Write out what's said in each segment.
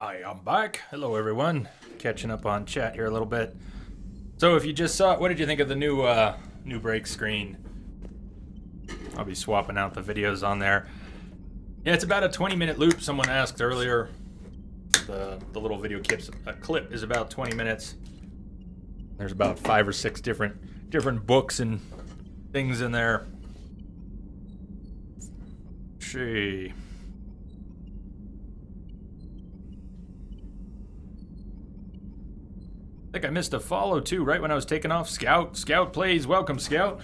Hi, I'm back. Hello, everyone. Catching up on chat here a little bit. So, if you just saw it, what did you think of the new break screen? I'll be swapping out the videos on there. Yeah, it's about a 20-minute loop. Someone asked earlier. The little video clip is about 20 minutes. There's about 5 or 6 different books and things in there. Gee. I think I missed a follow too, right when I was taking off. Scout plays. Welcome, Scout.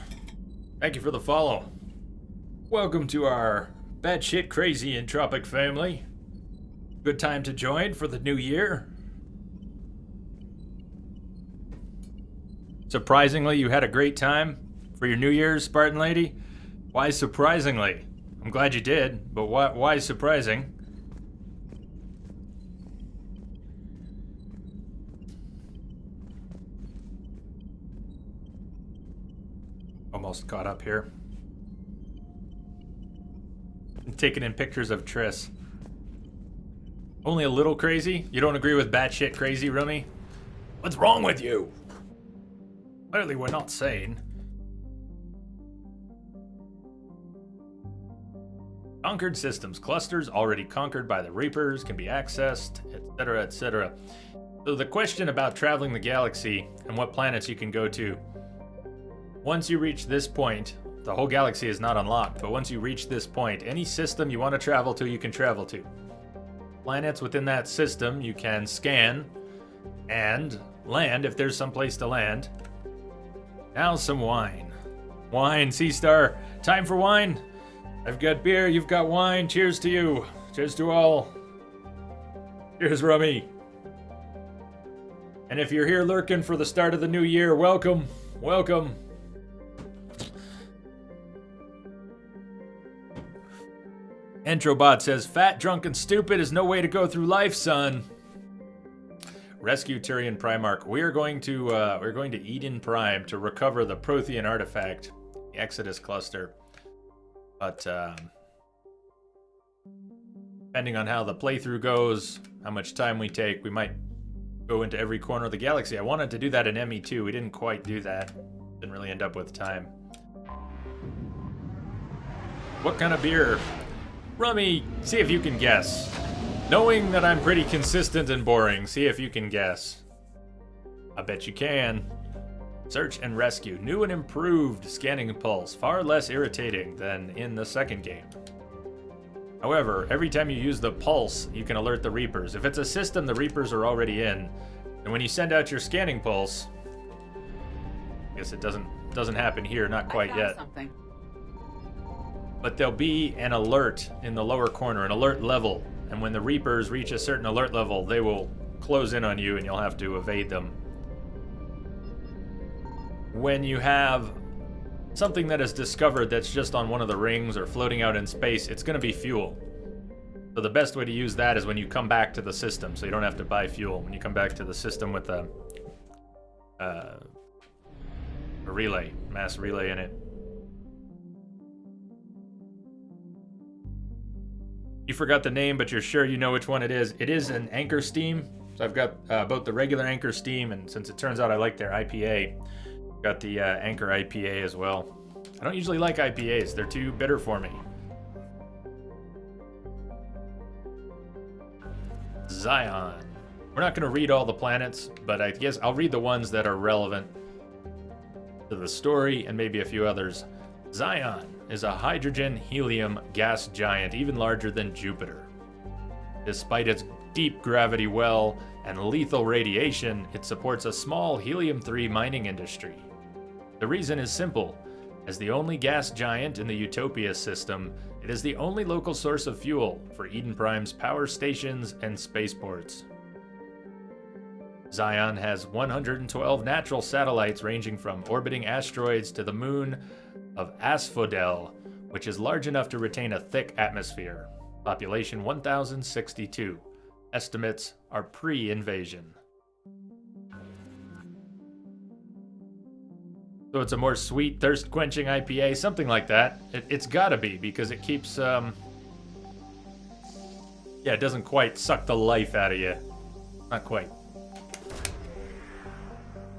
Thank you for the follow. Welcome to our batshit crazy entropic family. Good time to join for the new year. Surprisingly, you had a great time for your New Year's, Spartan Lady? Why surprisingly? I'm glad you did, but why surprising? Almost caught up here. I'm taking in pictures of Triss. Only a little crazy? You don't agree with batshit crazy, Rummy? What's wrong with you? Clearly we're not sane. Conquered systems. Clusters already conquered by the Reapers can be accessed, etc., etc. So the question about traveling the galaxy and what planets you can go to. Once you reach this point, the whole galaxy is not unlocked, but once you reach this point, any system you want to travel to, you can travel to. Planets within that system you can scan and land if there's some place to land. Now some wine. Wine, Sea Star. Time for wine. I've got beer, you've got wine. Cheers to you. Cheers to all. Cheers, Rummy. And if you're here lurking for the start of the new year, welcome. Welcome. Entrobot says, fat, drunk, and stupid is no way to go through life, son. Rescue Tyrion Primarch. We're going to Eden Prime to recover the Prothean artifact, the Exodus cluster. But depending on how the playthrough goes, how much time we take, we might go into every corner of the galaxy. I wanted to do that in ME2. We didn't quite do that. Didn't really end up with time. What kind of beer? Rummy, see if you can guess. Knowing that I'm pretty consistent and boring, see if you can guess. I bet you can. Search and rescue. New and improved scanning pulse. Far less irritating than in the second game. However, every time you use the pulse, you can alert the Reapers. If it's a system the Reapers are already in, and when you send out your scanning pulse, I guess it doesn't happen here, not quite yet. Something. But there'll be an alert in the lower corner, an alert level. And when the Reapers reach a certain alert level, they will close in on you and you'll have to evade them. When you have something that is discovered that's just on one of the rings or floating out in space, it's going to be fuel. So the best way to use that is when you come back to the system, so you don't have to buy fuel. When you come back to the system with a relay, mass relay in it. You forgot the name, but you're sure you know which one it is. It is an Anchor Steam. So I've got both the regular Anchor Steam, and since it turns out I like their IPA, got the Anchor IPA as well. I don't usually like IPAs. They're too bitter for me. Zion. We're not going to read all the planets, but I guess I'll read the ones that are relevant to the story and maybe a few others. Zion is a hydrogen-helium gas giant even larger than Jupiter. Despite its deep gravity well and lethal radiation, it supports a small helium-3 mining industry. The reason is simple. As the only gas giant in the Utopia system, it is the only local source of fuel for Eden Prime's power stations and spaceports. Zion has 112 natural satellites ranging from orbiting asteroids to the moon of Asphodel, which is large enough to retain a thick atmosphere. Population 1,062. Estimates are pre-invasion. So it's a more sweet, thirst-quenching IPA, something like that. It's gotta be, because it keeps Yeah, it doesn't quite suck the life out of you. Not quite.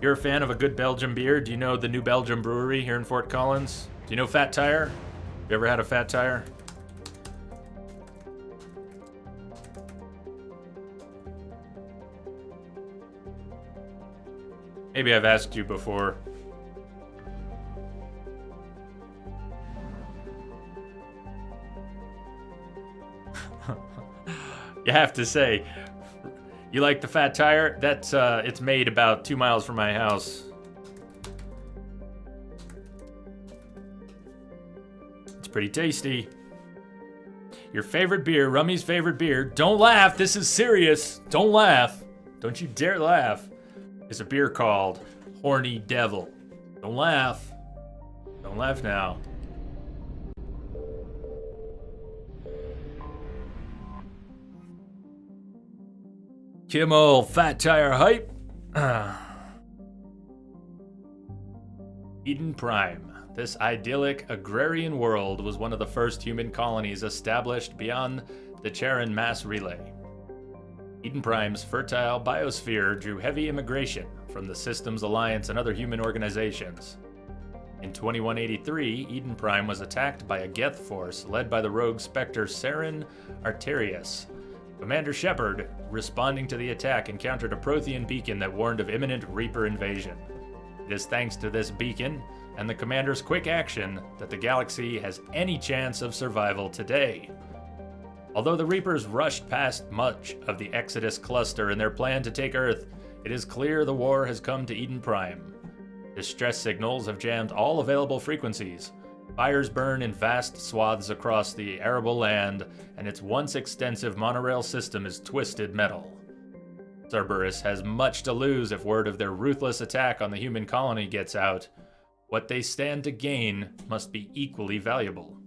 You're a fan of a good Belgian beer? Do you know the New Belgium Brewery here in Fort Collins? Do you know Fat Tire? You ever had a Fat Tire? Maybe I've asked you before. You have to say, you like the Fat Tire? That's it's made about 2 miles from my house. It's pretty tasty. Your favorite beer, Rummy's favorite beer. Don't laugh, this is serious. Don't laugh. Don't you dare laugh. It's a beer called Horny Devil. Don't laugh. Don't laugh now. Kimmel, Fat Tire hype. Eden Prime. This idyllic agrarian world was one of the first human colonies established beyond the Charon mass relay. Eden Prime's fertile biosphere drew heavy immigration from the Systems Alliance and other human organizations. In 2183, Eden Prime was attacked by a Geth force led by the rogue Spectre Saren Arterius. Commander Shepard, responding to the attack, encountered a Prothean beacon that warned of imminent Reaper invasion. It is thanks to this beacon and the Commander's quick action that the galaxy has any chance of survival today. Although the Reapers rushed past much of the Exodus cluster in their plan to take Earth, it is clear the war has come to Eden Prime. Distress signals have jammed all available frequencies. Fires burn in vast swaths across the arable land, and its once extensive monorail system is twisted metal. Cerberus has much to lose if word of their ruthless attack on the human colony gets out. What they stand to gain must be equally valuable.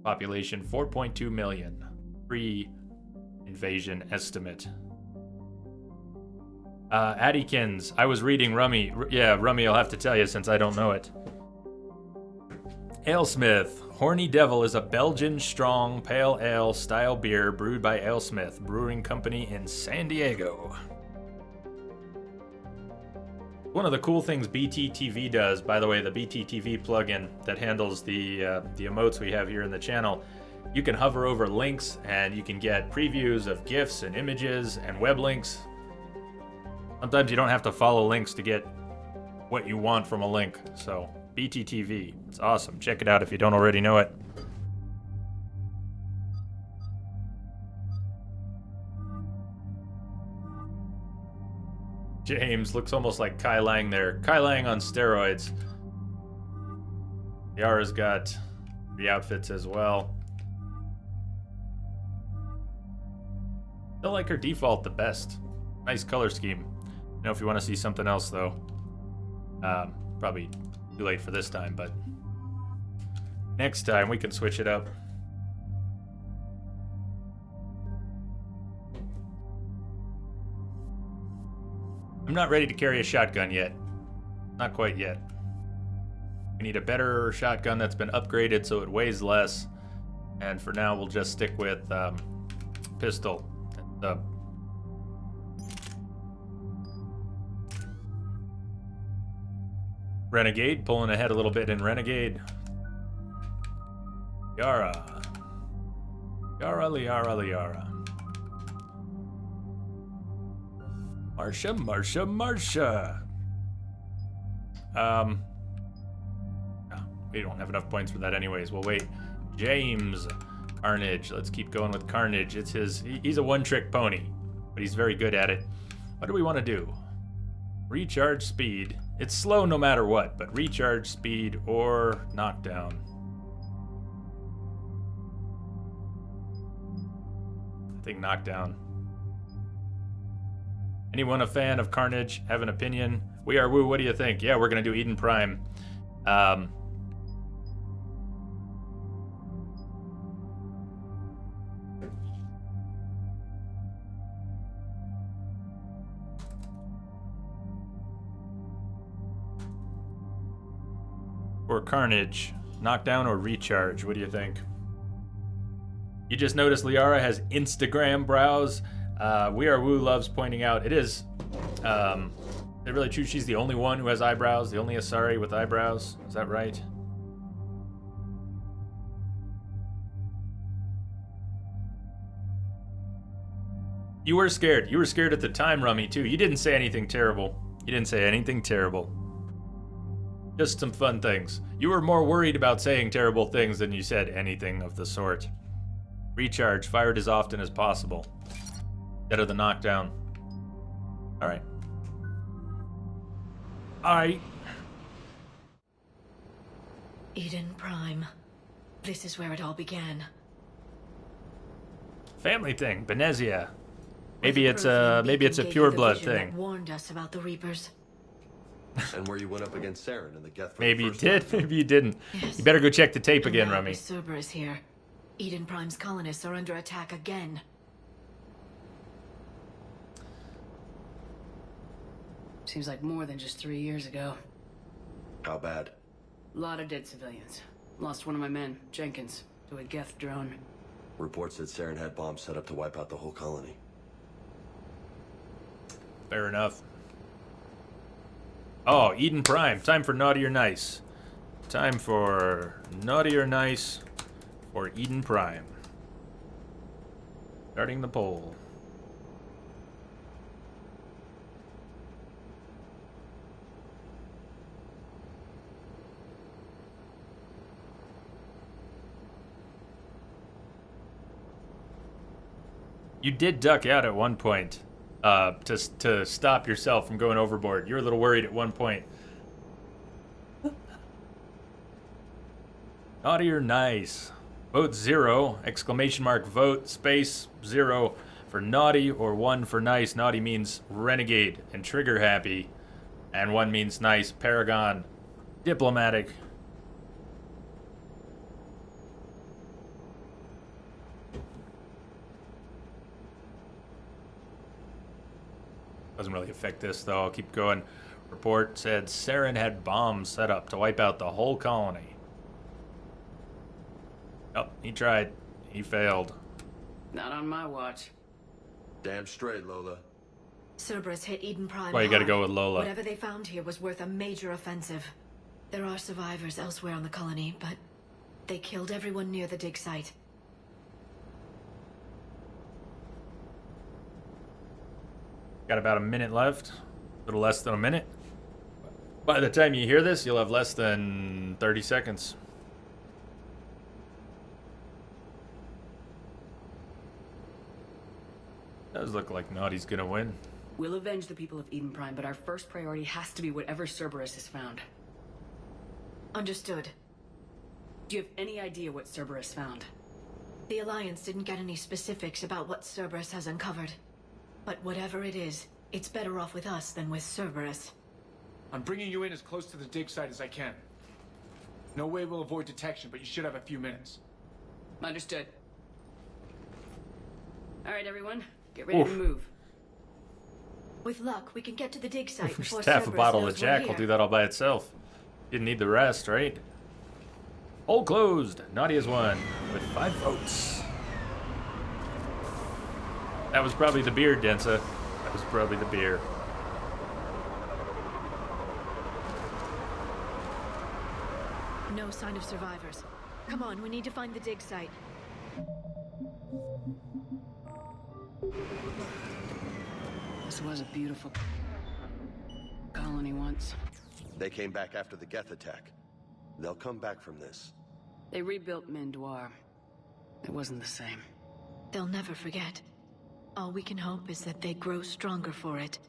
Population 4.2 million. Pre-invasion estimate. Addykins, I was reading Rummy. Yeah, Rummy, I'll have to tell you since I don't know it. Alesmith. Horny Devil is a Belgian strong pale ale style beer brewed by Alesmith Brewing Company in San Diego. One of the cool things BTTV does, by the way, the BTTV plugin that handles the emotes we have here in the channel, you can hover over links and you can get previews of GIFs and images and web links. Sometimes you don't have to follow links to get what you want from a link, so BTTV, it's awesome. Check it out if you don't already know it. James looks almost like Kai Lang there. Kai Lang on steroids. Yara's got the outfits as well. Still like her default the best. Nice color scheme. I know if you want to see something else though. Probably too late for this time, but next time we can switch it up. I'm not ready to carry a shotgun yet. Not quite yet. We need a better shotgun that's been upgraded so it weighs less. And for now, we'll just stick with pistol. Renegade, pulling ahead a little bit in Renegade. Yara. Yara, Liara, Liara. Marsha, Marsha, Marsha. No, we don't have enough points for that anyways. We'll wait. James. Carnage. Let's keep going with Carnage. It's he's a one-trick pony, but he's very good at it. What do we want to do? Recharge speed. It's slow no matter what, but recharge speed or knockdown. I think knockdown. Anyone a fan of Carnage? Have an opinion? We are Woo. What do you think? Yeah, we're gonna do Eden Prime. Or Carnage, knockdown or recharge? What do you think? You just noticed Liara has Instagram brows. We Are Woo loves pointing out it is really true. She's the only one who has eyebrows, the only Asari with eyebrows. Is that right? You were scared. You were scared at the time, Rummy, too. You didn't say anything terrible. You didn't say anything terrible. Just some fun things. You were more worried about saying terrible things than you said anything of the sort. Recharge. Fired as often as possible. Instead of the knockdown. Alright. Alright. Eden Prime. This is where it all began. Family thing. Benezia. Maybe it's a pure blood thing. That warned us about the Reapers. And where you went up against Saren in the Geth. Maybe you did, maybe you didn't. Yes. You better go check the tape again, Rummy. Cerberus here. Eden Prime's colonists are under attack again. Seems like more than just 3 years ago. How bad? A lot of dead civilians. Lost one of my men, Jenkins, to a Geth drone. Reports said Saren had bombs set up to wipe out the whole colony. Fair enough. Oh, Eden Prime. Time for Naughty or Nice. Time for Naughty or Nice for Eden Prime. Starting the poll. You did duck out at one point. To stop yourself from going overboard. You were a little worried at one point. Naughty or nice? Vote 0, exclamation mark, vote, space, 0 for naughty or 1 for nice. Naughty means renegade and trigger happy. And 1 means nice, paragon, diplomatic. Doesn't really affect this, though. I'll keep going. Report said Saren had bombs set up to wipe out the whole colony. Oh, he tried. He failed. Not on my watch. Damn straight, Lola. Cerberus hit Eden Prime. Well, you gotta go with Lola. Whatever they found here was worth a major offensive. There are survivors elsewhere on the colony, but they killed everyone near the dig site. Got about a minute left. A little less than a minute. By the time you hear this, you'll have less than 30 seconds. Does look like Naughty's gonna win. We'll avenge the people of Eden Prime, but our first priority has to be whatever Cerberus has found. Understood. Do you have any idea what Cerberus found? The Alliance didn't get any specifics about what Cerberus has uncovered. But whatever it is, it's better off with us than with Cerberus. I'm bringing you in as close to the dig site as I can. No way we'll avoid detection, but you should have a few minutes. Understood. All right, everyone. Get ready to move. With luck, we can get to the dig site before Just half a Cerberus bottle knows of we're Jack here. will do that all by itself. Didn't need the rest, right? Poll closed. Naughty has won with 5 votes. That was probably the beer, Densa. That was probably the beer. No sign of survivors. Come on, we need to find the dig site. This was a beautiful colony once. They came back after the Geth attack. They'll come back from this. They rebuilt Mendoir. It wasn't the same. They'll never forget. All we can hope is that they grow stronger for it.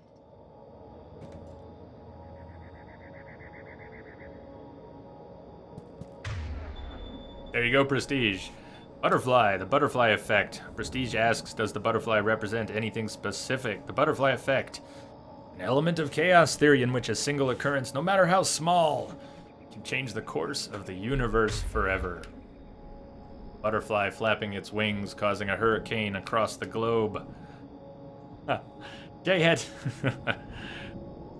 There you go, Prestige. Butterfly, the butterfly effect. Prestige asks, does the butterfly represent anything specific? The butterfly effect. An element of chaos theory in which a single occurrence, no matter how small, can change the course of the universe forever. Butterfly flapping its wings, causing a hurricane across the globe. Huh. Jay had...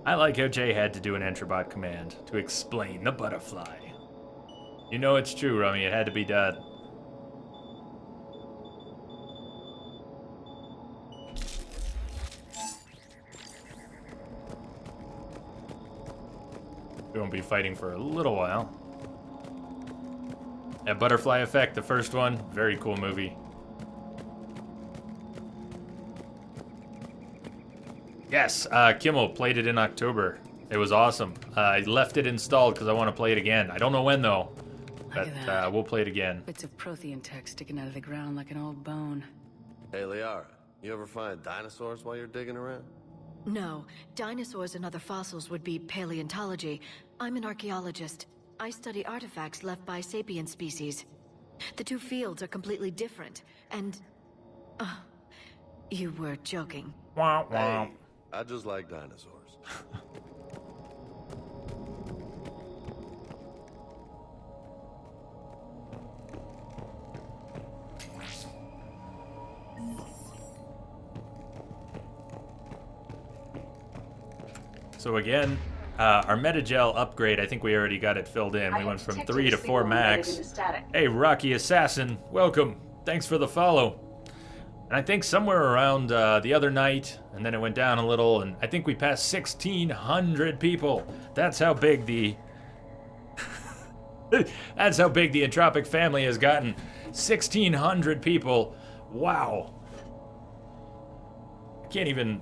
I like how Jay had to do an Entrobot command to explain the butterfly. You know it's true, Rummy. It had to be done. won't be fighting for a little while. Yeah, Butterfly Effect, the first one. Very cool movie. Yes, Kimmel played it in October. It was awesome. I left it installed because I want to play it again. I don't know when, though. But we'll play it again. Bits of Prothean tech sticking out of the ground like an old bone. Hey, Liara, you ever find dinosaurs while you're digging around? No, dinosaurs and other fossils would be paleontology. I'm an archaeologist. I study artifacts left by sapient species. The two fields are completely different, and... you were joking. Wah, wah. Hey, I just like dinosaurs. So again, our Metagel upgrade, I think we already got it filled in. We went from 3 to 4 max. Hey, Rocky Assassin, welcome. Thanks for the follow. And I think somewhere around the other night, and then it went down a little, and I think we passed 1,600 people. That's how big the... That's how big the Entropic family has gotten. 1,600 people. Wow. I can't even...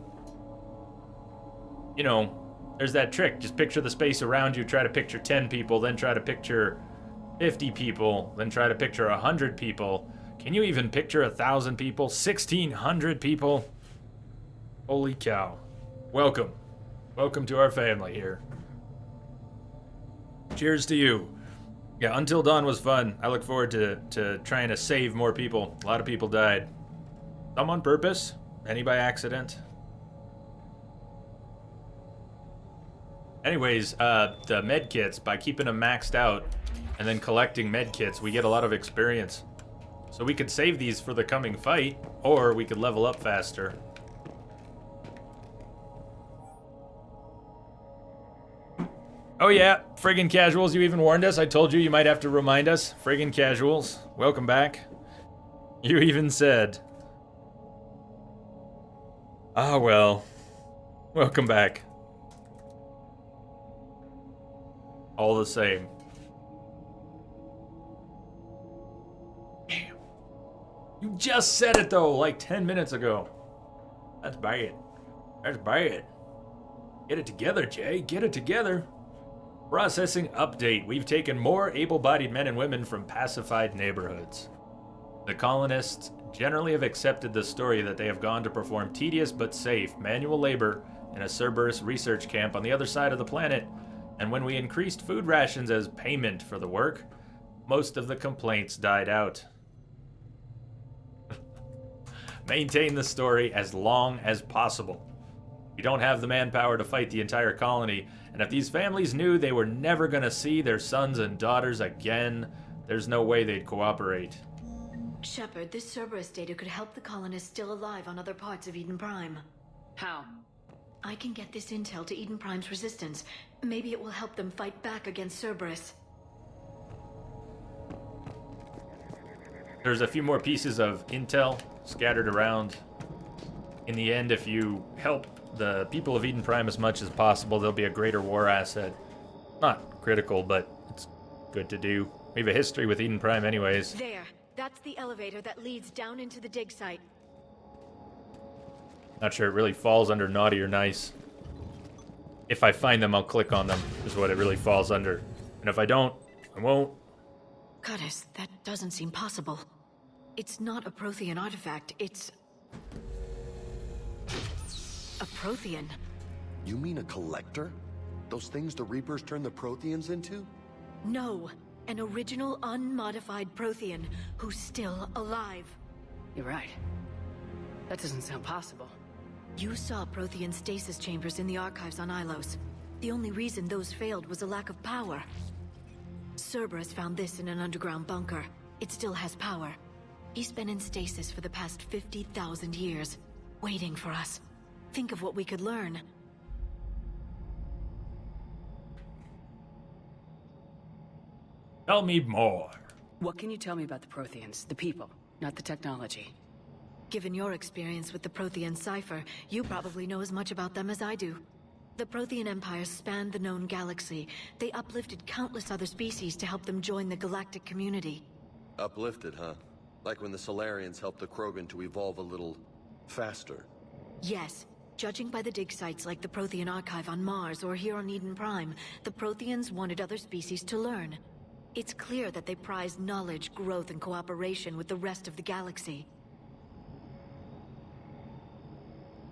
You know... There's that trick. Just picture the space around you. Try to picture 10 people, then try to picture 50 people, then try to picture 100 people. Can you even picture 1,000 people? 1,600 people? Holy cow. Welcome. Welcome to our family here. Cheers to you. Yeah, Until Dawn was fun. I look forward to trying to save more people. A lot of people died. Some on purpose, many by accident. Anyways, the med kits, by keeping them maxed out and then collecting med kits, we get a lot of experience. So we could save these for the coming fight, or we could level up faster. Oh yeah, friggin' casuals, you even warned us. I told you might have to remind us. Friggin' casuals, welcome back. You even said. Ah well, welcome back. All the same. Damn. You just said it though, like 10 minutes ago. That's bad. That's bad. Get it together, Jay. Get it together. Processing update. We've taken more able-bodied men and women from pacified neighborhoods. The colonists generally have accepted the story that they have gone to perform tedious but safe manual labor in a Cerberus research camp on the other side of the planet. And when we increased food rations as payment for the work, most of the complaints died out. Maintain the story as long as possible. We don't have the manpower to fight the entire colony, and if these families knew they were never going to see their sons and daughters again, there's no way they'd cooperate. Shepard, this Cerberus data could help the colonists still alive on other parts of Eden Prime. How? I can get this intel to Eden Prime's resistance. Maybe it will help them fight back against Cerberus. There's a few more pieces of intel scattered around. In the end, if you help the people of Eden Prime as much as possible, there'll be a greater war asset. Not critical, but it's good to do. We have a history with Eden Prime anyways. There. That's the elevator that leads down into the dig site. Not sure it really falls under naughty or nice. If I find them, I'll click on them, is what it really falls under. And if I don't, I won't. Goddess, that doesn't seem possible. It's not a Prothean artifact, it's... a Prothean. You mean a collector? Those things the Reapers turn the Protheans into? No, an original unmodified Prothean who's still alive. You're right. That doesn't sound possible. You saw Prothean stasis chambers in the archives on Ilos. The only reason those failed was a lack of power. Cerberus found this in an underground bunker. It still has power. He's been in stasis for the past 50,000 years, waiting for us. Think of what we could learn. Tell me more. What can you tell me about the Protheans, the people, not the technology? Given your experience with the Prothean cipher, you probably know as much about them as I do. The Prothean Empire spanned the known galaxy. They uplifted countless other species to help them join the galactic community. Uplifted, huh? Like when the Solarians helped the Krogan to evolve a little faster. Yes. Judging by the dig sites like the Prothean Archive on Mars or here on Eden Prime, the Protheans wanted other species to learn. It's clear that they prize knowledge, growth, and cooperation with the rest of the galaxy.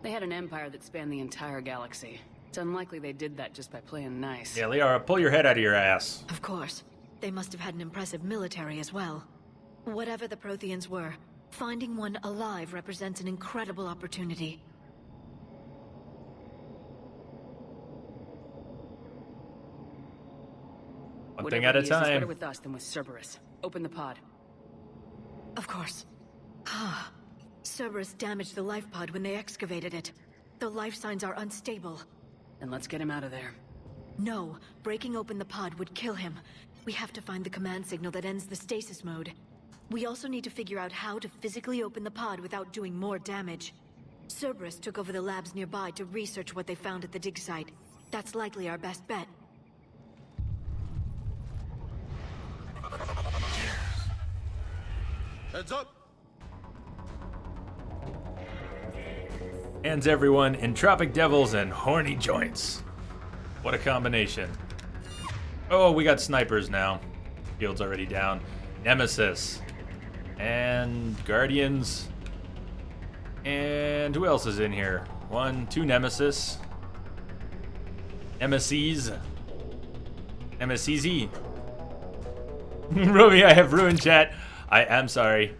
They had an empire that spanned the entire galaxy. It's unlikely they did that just by playing nice. Yeah, Liara, pull your head out of your ass. Of course. They must have had an impressive military as well. Whatever the Protheans were, finding one alive represents an incredible opportunity. One thing at a Whatever he is, he's better time. with us than with Cerberus. Open the pod. Of course. Cerberus damaged the life pod when they excavated it. The life signs are unstable. Then let's get him out of there. No, breaking open the pod would kill him. We have to find the command signal that ends the stasis mode. We also need to figure out how to physically open the pod without doing more damage. Cerberus took over the labs nearby to research what they found at the dig site. That's likely our best bet. Heads up! Hands everyone, entropic devils and horny joints. What a combination. Oh, we got snipers now. Field's already down. Nemesis. And Guardians. And who else is in here? 1, 2 Nemesis. Nemesis. Nemesis. Ruby, I have ruined chat. I am sorry.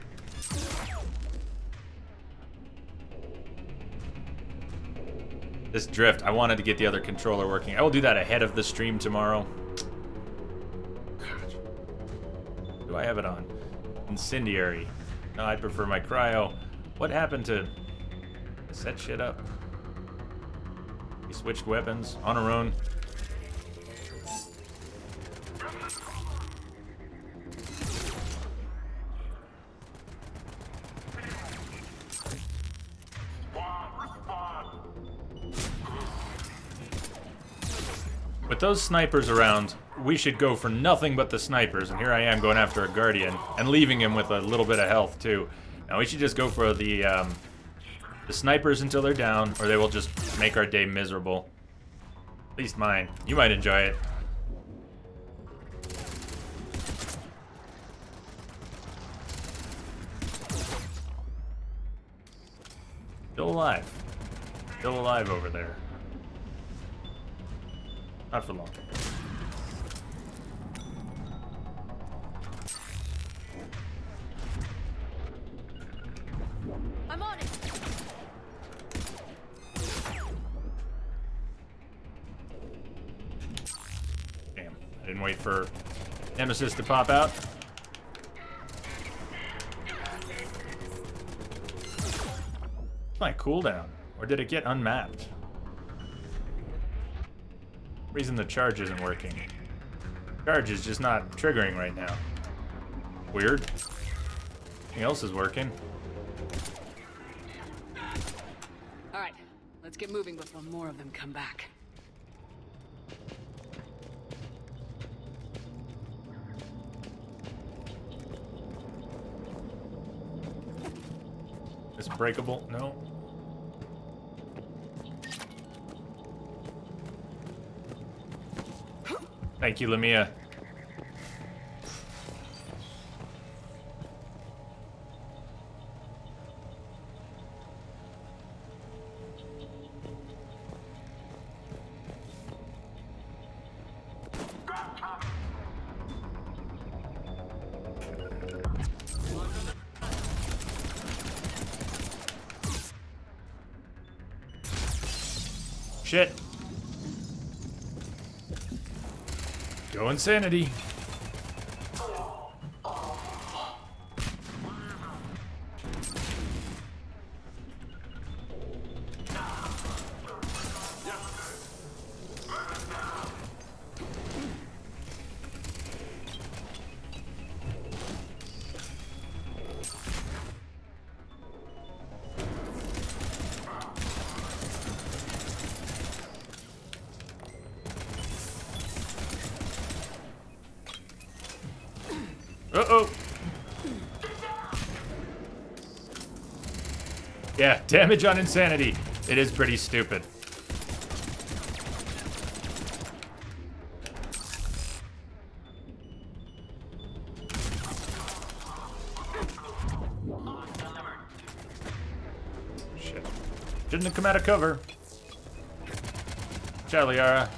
This drift, I wanted to get the other controller working. I will do that ahead of the stream tomorrow. Do I have it on? Incendiary. No, I prefer my cryo. What happened to set shit up? We switched weapons on our own. With those snipers around, we should go for nothing but the snipers, and here I am going after a Guardian, and leaving him with a little bit of health, too. Now we should just go for the snipers until they're down, or they will just make our day miserable. At least mine. You might enjoy it. Still alive. Still alive over there. Not for long. I'm on it! Damn. I didn't wait for Nemesis to pop out. It's my cooldown. Or did it get unmapped? Reason the charge isn't working. Charge is just not triggering right now. Weird. Everything else is working. Alright, let's get moving before more of them come back. It's breakable? No. Thank you, Lamia. Shit. Go insanity. Uh-oh. Yeah, damage on insanity. It is pretty stupid. Shit. Shouldn't have come out of cover. Ciao, Liara.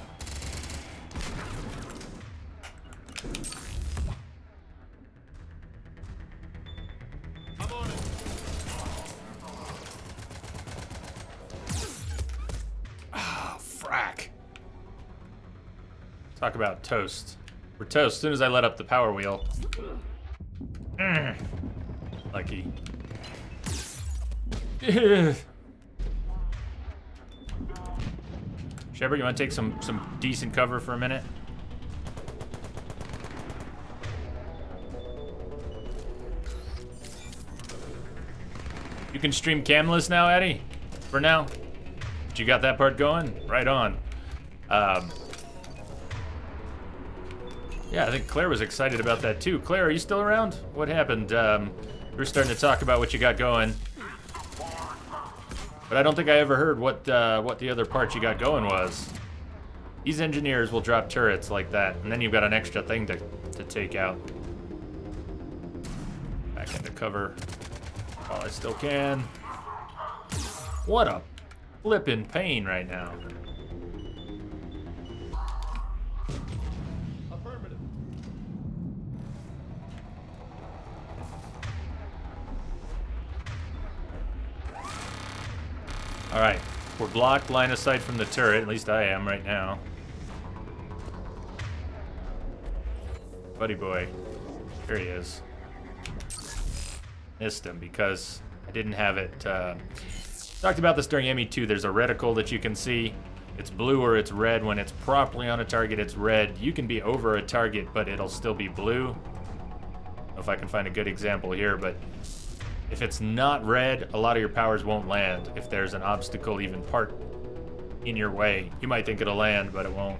Talk about toast. We're toast as soon as I let up the power wheel. Lucky. Shepard, you want to take some decent cover for a minute? You can stream camless now, Eddie? For now? But you got that part going? Right on. Yeah, I think Claire was excited about that too. Claire, are you still around? What happened? We were starting to talk about what you got going. But I don't think I ever heard what the other part you got going was. These engineers will drop turrets like that, and then you've got an extra thing to take out. Back into cover while I still can. What a flippin' pain right now. Alright, we're blocked line of sight from the turret, at least I am right now. Buddy boy, here he is. Missed him because I didn't have it. Talked about this during ME2, there's a reticle that you can see. It's blue or it's red. When it's properly on a target, it's red. You can be over a target, but it'll still be blue. I don't know if I can find a good example here, but if it's not red, a lot of your powers won't land. If there's an obstacle even part in your way, you might think it'll land, but it won't.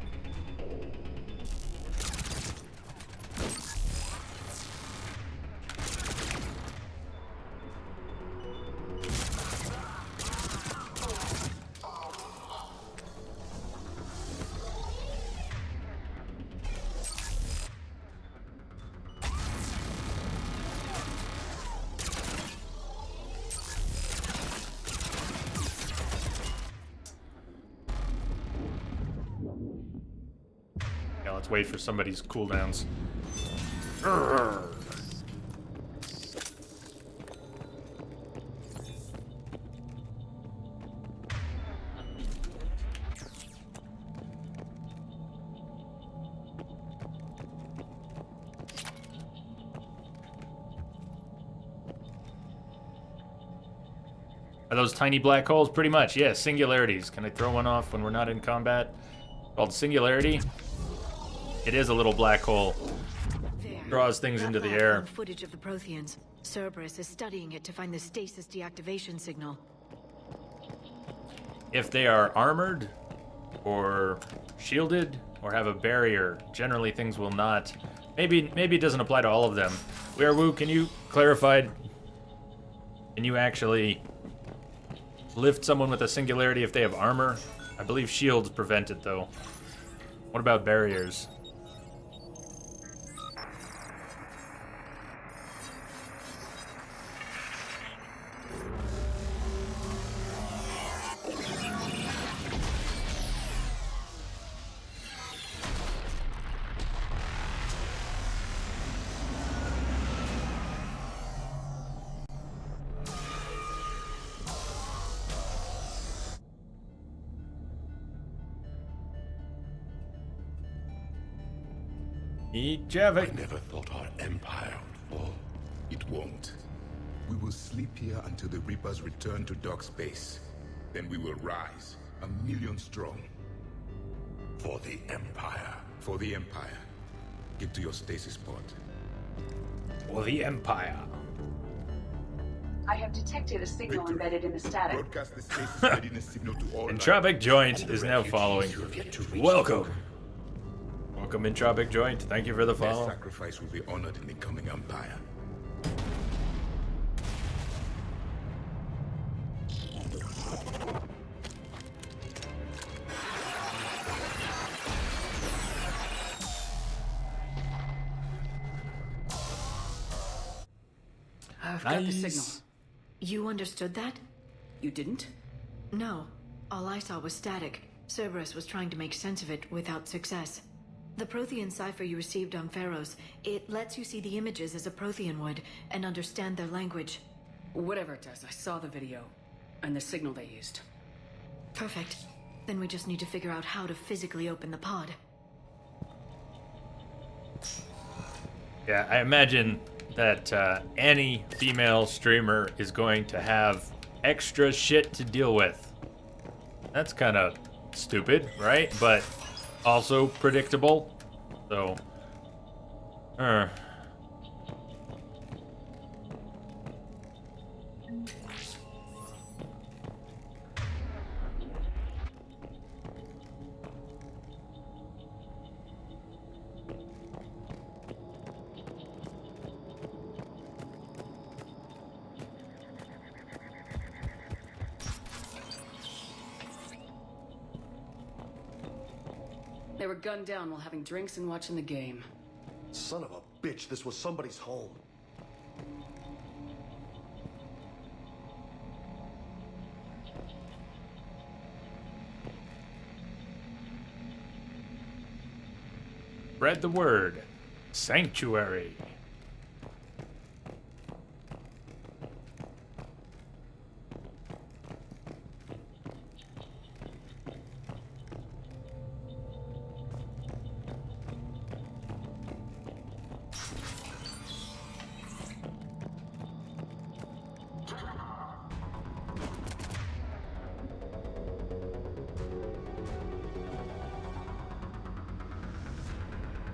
Let's wait for somebody's cooldowns. Urgh. Are those tiny black holes? Pretty much, yeah, singularities. Can I throw one off when we're not in combat? Called Singularity. It is a little black hole. Draws things into the air. Footage of the Protheans. Cerberus is studying it to find the stasis deactivation signal. If they are armored or shielded or have a barrier, generally things will not. Maybe it doesn't apply to all of them. Weirwoo, can you clarify? Can you actually lift someone with a singularity if they have armor? I believe shields prevent it though. What about barriers? Eat Javik. I never thought our empire would fall. It won't. We will sleep here until the Reapers return to dark space. Then we will rise, 1,000,000 strong. For the Empire. For the Empire. Get to your stasis pod. For the Empire. I have detected a signal embedded in the static. Broadcast the stasis readiness signal to all. Entropic Joint is now following. Welcome. Welcome, Entropic Joint. Thank you for the Their follow. sacrifice will be honored in the coming empire. I've got the signal. Nice. You understood that? You didn't? No. All I saw was static. Cerberus was trying to make sense of it without success. The Prothean cipher you received on Pharaohs, it lets you see the images as a Prothean would and understand their language. Whatever it does, I saw the video. And the signal they used. Perfect. Then we just need to figure out how to physically open the pod. Yeah, I imagine that any female streamer is going to have extra shit to deal with. That's kind of stupid, right? But also predictable. So, They were gunned down while having drinks and watching the game. Son of a bitch, this was somebody's home. spread the word. Sanctuary.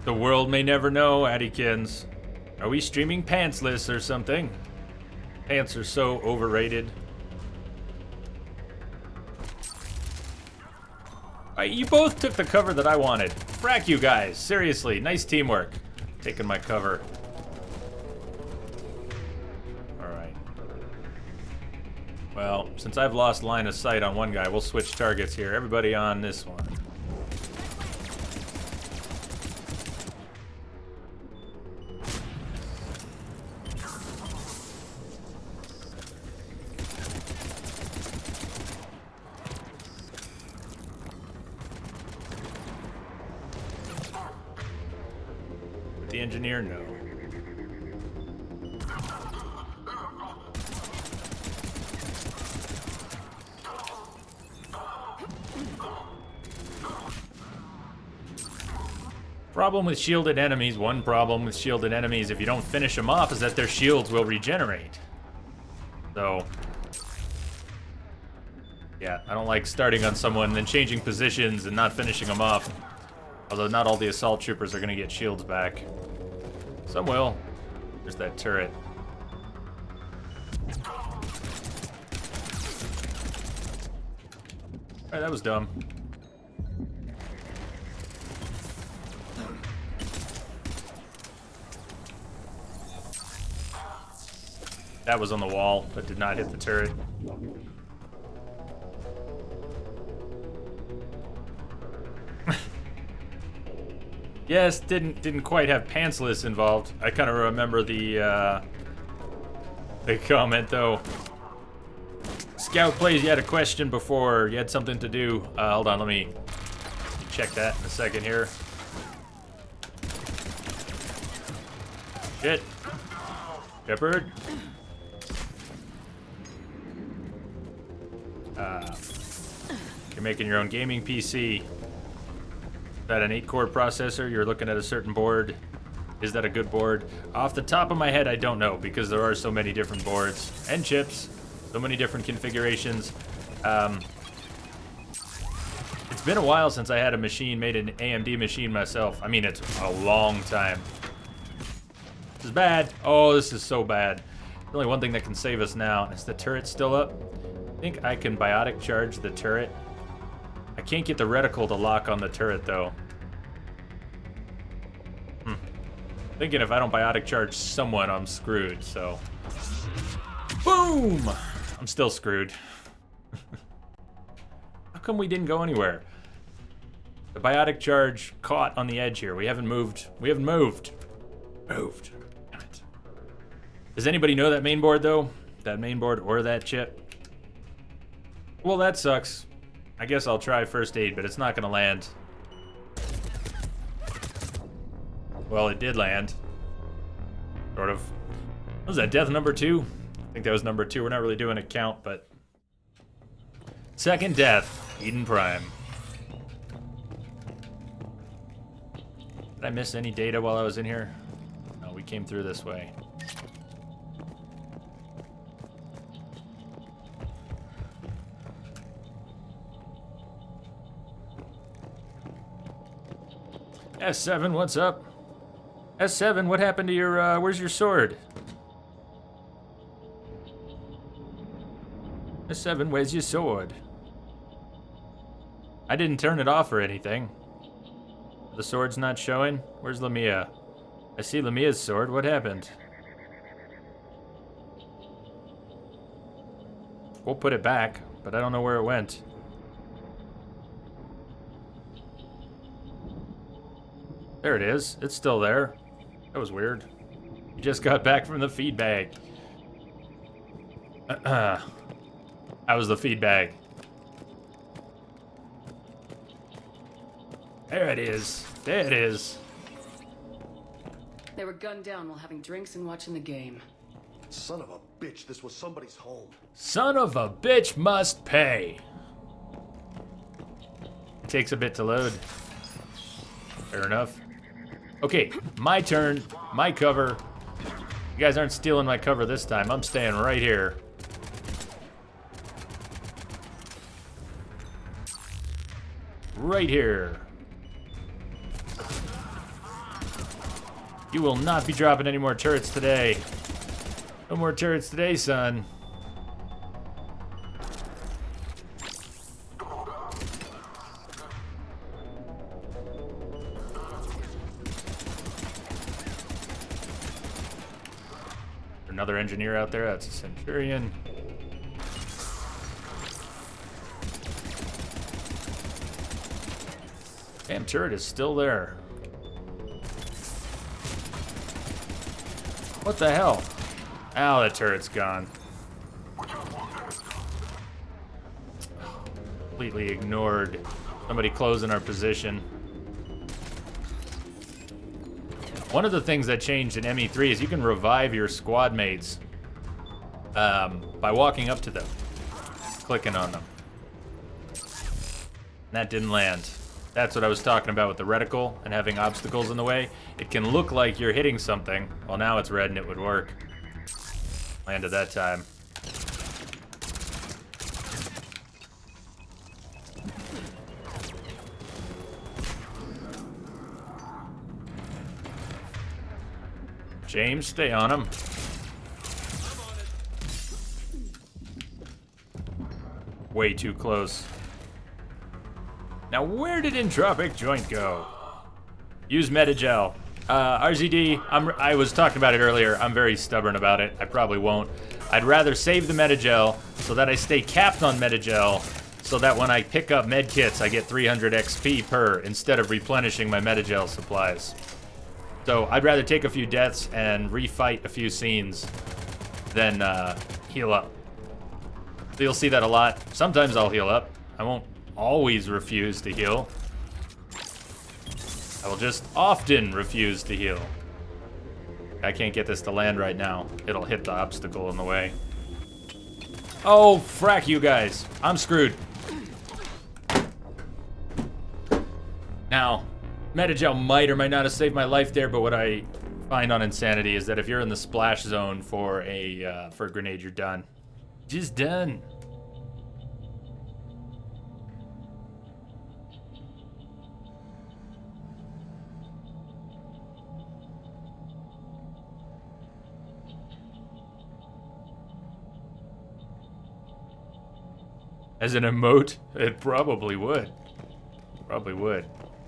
The world may never know, Addykins. Are we streaming pantsless or something? Pants are so overrated. You both took the cover that I wanted. Frack you guys. Seriously, nice teamwork. Taking my cover. Alright. Well, since I've lost line of sight on one guy, we'll switch targets here. Everybody on this one. The engineer, no. Problem with shielded enemies, one problem with shielded enemies, if you don't finish them off, is that their shields will regenerate. So, yeah, I don't like starting on someone and then changing positions and not finishing them off. Although not all the assault troopers are going to get shields back. Some will. There's that turret. Alright, that was dumb. That was on the wall, but did not hit the turret. Yes, didn't quite have pantsless involved. I kind of remember the comment though. Scout plays. You had a question before. You had something to do. Hold on, let me check that in a second here. Shit. Shepard. You're making your own gaming PC. That an 8-core processor, you're looking at a certain board. Is that a good board? Off the top of my head, I don't know, because there are so many different boards and chips, so many different configurations. It's been a while since I had a machine made an AMD machine myself. I mean, it's a long time. This is bad. Oh, this is so bad. There's only one thing that can save us now. Is the turret still up? I think I can biotic charge the turret. I can't get the reticle to lock on the turret, though. Thinking if I don't biotic charge someone, I'm screwed, so. Boom! I'm still screwed. How come we didn't go anywhere? The biotic charge caught on the edge here. We haven't moved. We haven't moved. Moved. Damn it. Does anybody know that main board, though? That main board or that chip? Well, that sucks. I guess I'll try first aid, but it's not gonna land. Well, it did land. Sort of. Was that death number 2? I think that was number 2. We're not really doing a count, but... Second death, Eden Prime. Did I miss any data while I was in here? No, we came through this way. S7, what's up? S7, what happened to your, where's your sword? S7, where's your sword? I didn't turn it off or anything. The sword's not showing? Where's Lamia? I see Lamia's sword, what happened? We'll put it back, but I don't know where it went. There it is, it's still there. That was weird. You just got back from the feed bag. How was the feed bag? There it is. There it is. They were gunned down while having drinks and watching the game. Son of a bitch, this was somebody's home. Son of a bitch must pay. It takes a bit to load. Fair enough. Okay, my turn, my cover. You guys aren't stealing my cover this time. I'm staying right here. Right here. You will not be dropping any more turrets today. No more turrets today, son. Another engineer out there, that's a Centurion. Damn turret is still there. What the hell? Oh, that turret's gone. Completely ignored. Somebody closing our position. One of the things that changed in ME3 is you can revive your squad mates by walking up to them, clicking on them. And that didn't land. That's what I was talking about with the reticle and having obstacles in the way. It can look like you're hitting something. Well, now it's red and it would work. Landed that time. James, stay on him. Way too close. Now, where did Entropic Joint go? Use Metagel. RZD, I was talking about it earlier. I'm very stubborn about it. I probably won't. I'd rather save the Metagel so that I stay capped on Metagel so that when I pick up medkits, I get 300 XP per instead of replenishing my Metagel supplies. So I'd rather take a few deaths and refight a few scenes than heal up. So you'll see that a lot. Sometimes I'll heal up. I won't always refuse to heal. I will just often refuse to heal. I can't get this to land right now. It'll hit the obstacle in the way. Oh, frack you guys. I'm screwed. Now, Metagel might or might not have saved my life there, but what I find on Insanity is that if you're in the splash zone for a grenade, you're done. Just done. As an emote, it probably would. Probably would.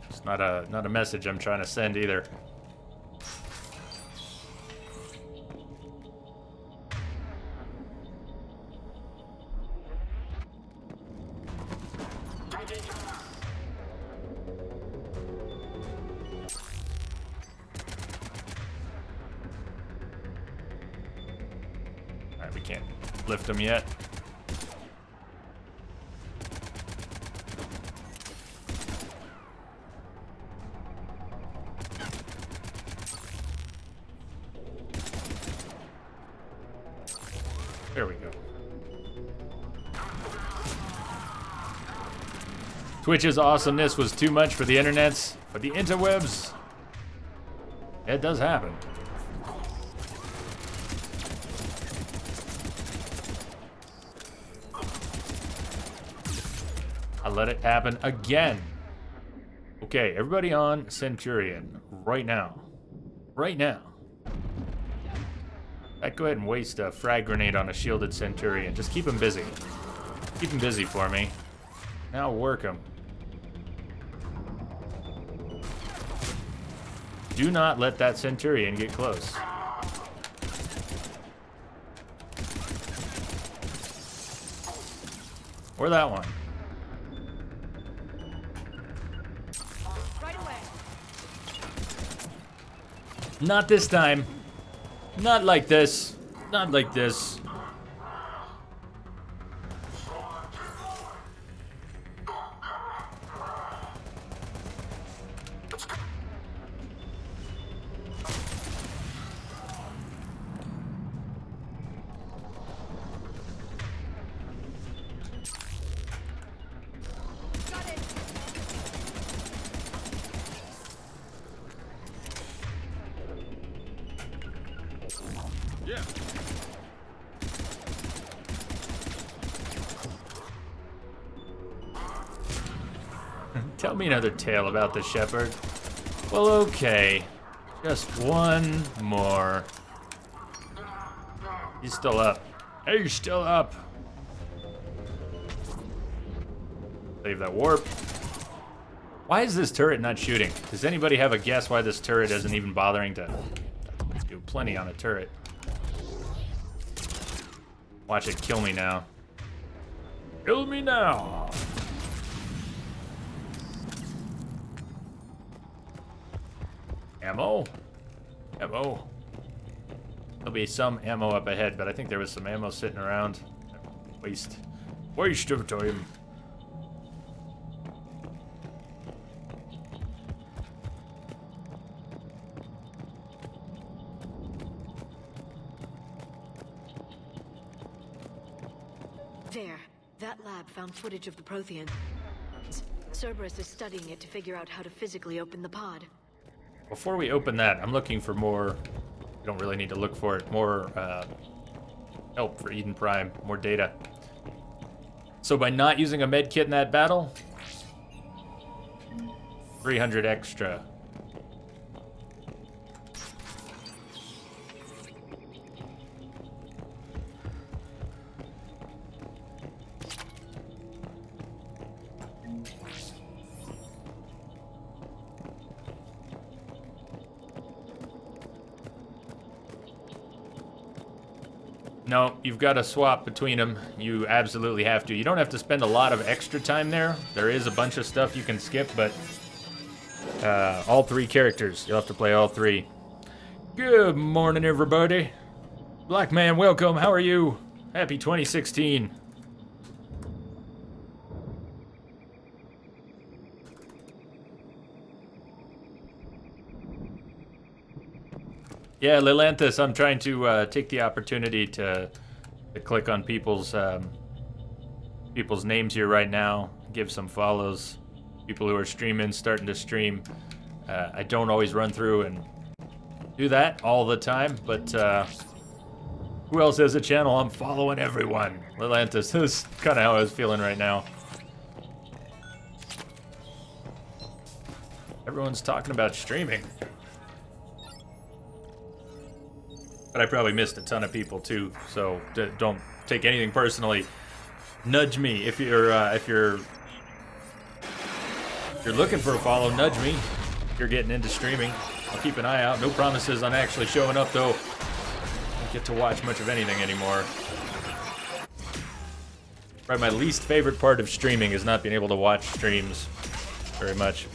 It's not a message I'm trying to send either. Alright, we can't lift them yet. There we go. Twitch's awesomeness was too much for the internets, for the interwebs. It does happen. I let it happen again. Okay, everybody on Centurion right now. Right now. I'd go ahead and waste a frag grenade on a shielded Centurion. Just keep him busy. Keep him busy for me. Now work him. Do not let that Centurion get close. Or that one. Right away. Not this time. Not like this. Not like this. Tell me another tale about the shepherd. Well, okay. Just one more. He's still up. Hey, you're still up. Save that warp. Why is this turret not shooting? Does anybody have a guess why this turret isn't even bothering to do plenty on a turret? Watch it kill me now. Kill me now. Ammo? Ammo. There'll be some ammo up ahead, but I think there was some ammo sitting around. Waste of time. There. That lab found footage of the Prothean. Cerberus is studying it to figure out how to physically open the pod. Before we open that, I'm looking for more. We don't really need to look for it. More help for Eden Prime. More data. So by not using a med kit in that battle, 300 extra. No, you've got to swap between them. You absolutely have to. You don't have to spend a lot of extra time there. There is a bunch of stuff you can skip, but all three characters. You'll have to play all three. Good morning, everybody. Black man, welcome. How are you? Happy 2016. Yeah, Lilanthus, I'm trying to take the opportunity to click on people's names here right now, give some follows. People who are streaming, starting to stream. I don't always run through and do that all the time, but who else has a channel? I'm following everyone. Lilanthus, this is kind of how I was feeling right now. Everyone's talking about streaming. But I probably missed a ton of people too, so don't take anything personally. Nudge me if you're looking for a follow. Nudge me if you're getting into streaming. I'll keep an eye out. No promises on actually showing up though. I don't get to watch much of anything anymore. Right, my least favorite part of streaming is not being able to watch streams very much.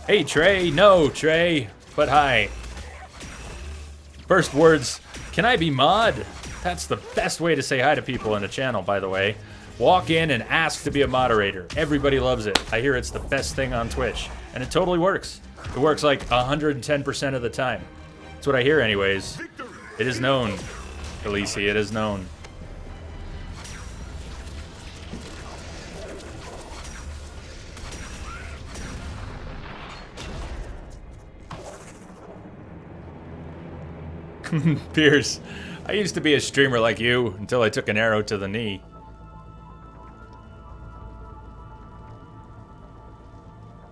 Hey Trey, no Trey, but hi. First words. Can I be mod? That's the best way to say hi to people in a channel, by the way. Walk in and ask to be a moderator. Everybody loves it. I hear it's the best thing on Twitch. And it totally works. It works like 110% of the time. That's what I hear anyways. It is known, Khaleesi, it is known. Pierce, I used to be a streamer like you until I took an arrow to the knee.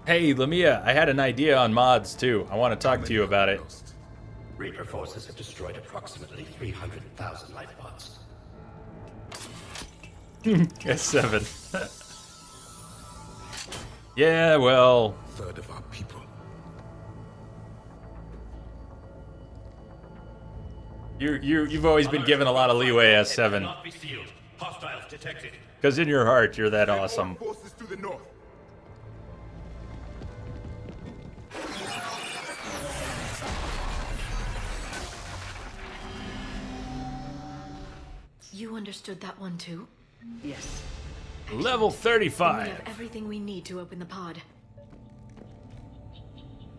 Hey, Lamia, I had an idea on mods too. I want to talk to you about it. Reaper forces have destroyed approximately 300,000 life pods. S7. Yeah, well. Third of our people. You've always been given a lot of leeway, S7. Not be sealed. Hostiles detected. Because in your heart, you're that awesome. Forces to the north. You understood that one too? Yes. Level We 35. have everything we need to open the pod.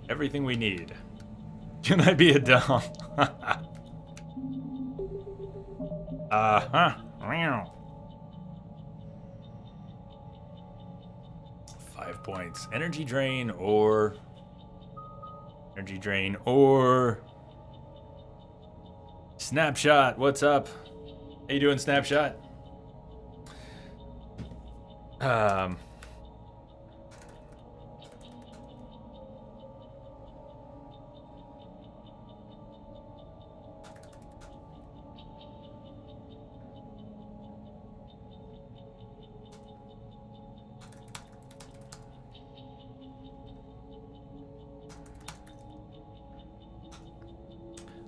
Everything we need. Can I be a dom? Uh-huh. 5 points. Energy drain or... Energy drain or... Snapshot, what's up? How you doing, Snapshot?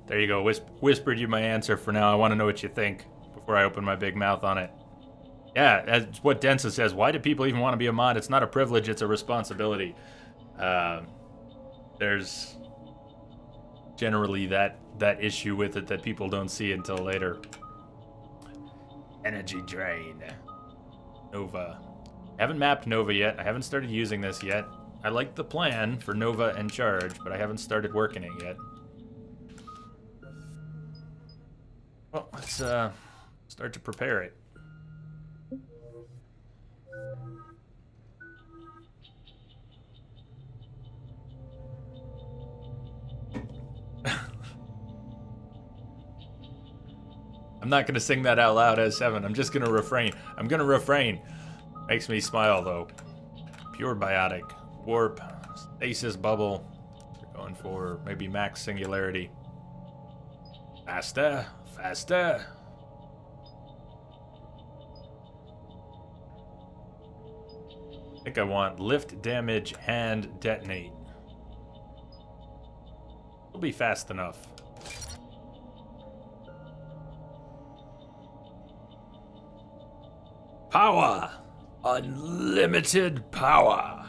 There you go. Whispered you my answer for now. I want to know what you think before I open my big mouth on it. Yeah, that's what Densa says. Why do people even want to be a mod? It's not a privilege, it's a responsibility. There's generally that issue with it that people don't see until later. Energy drain. Nova. I haven't mapped Nova yet. I haven't started using this yet. I like the plan for Nova and Charge, but I haven't started working it yet. Well, let's start to prepare it. I'm not going to sing that out loud as 7. I'm just going to refrain. I'm going to refrain. Makes me smile, though. Pure biotic. Warp. Stasis bubble. We're going for maybe max singularity. Faster. Faster. I think I want lift damage and detonate. It'll be fast enough. Power! Unlimited power!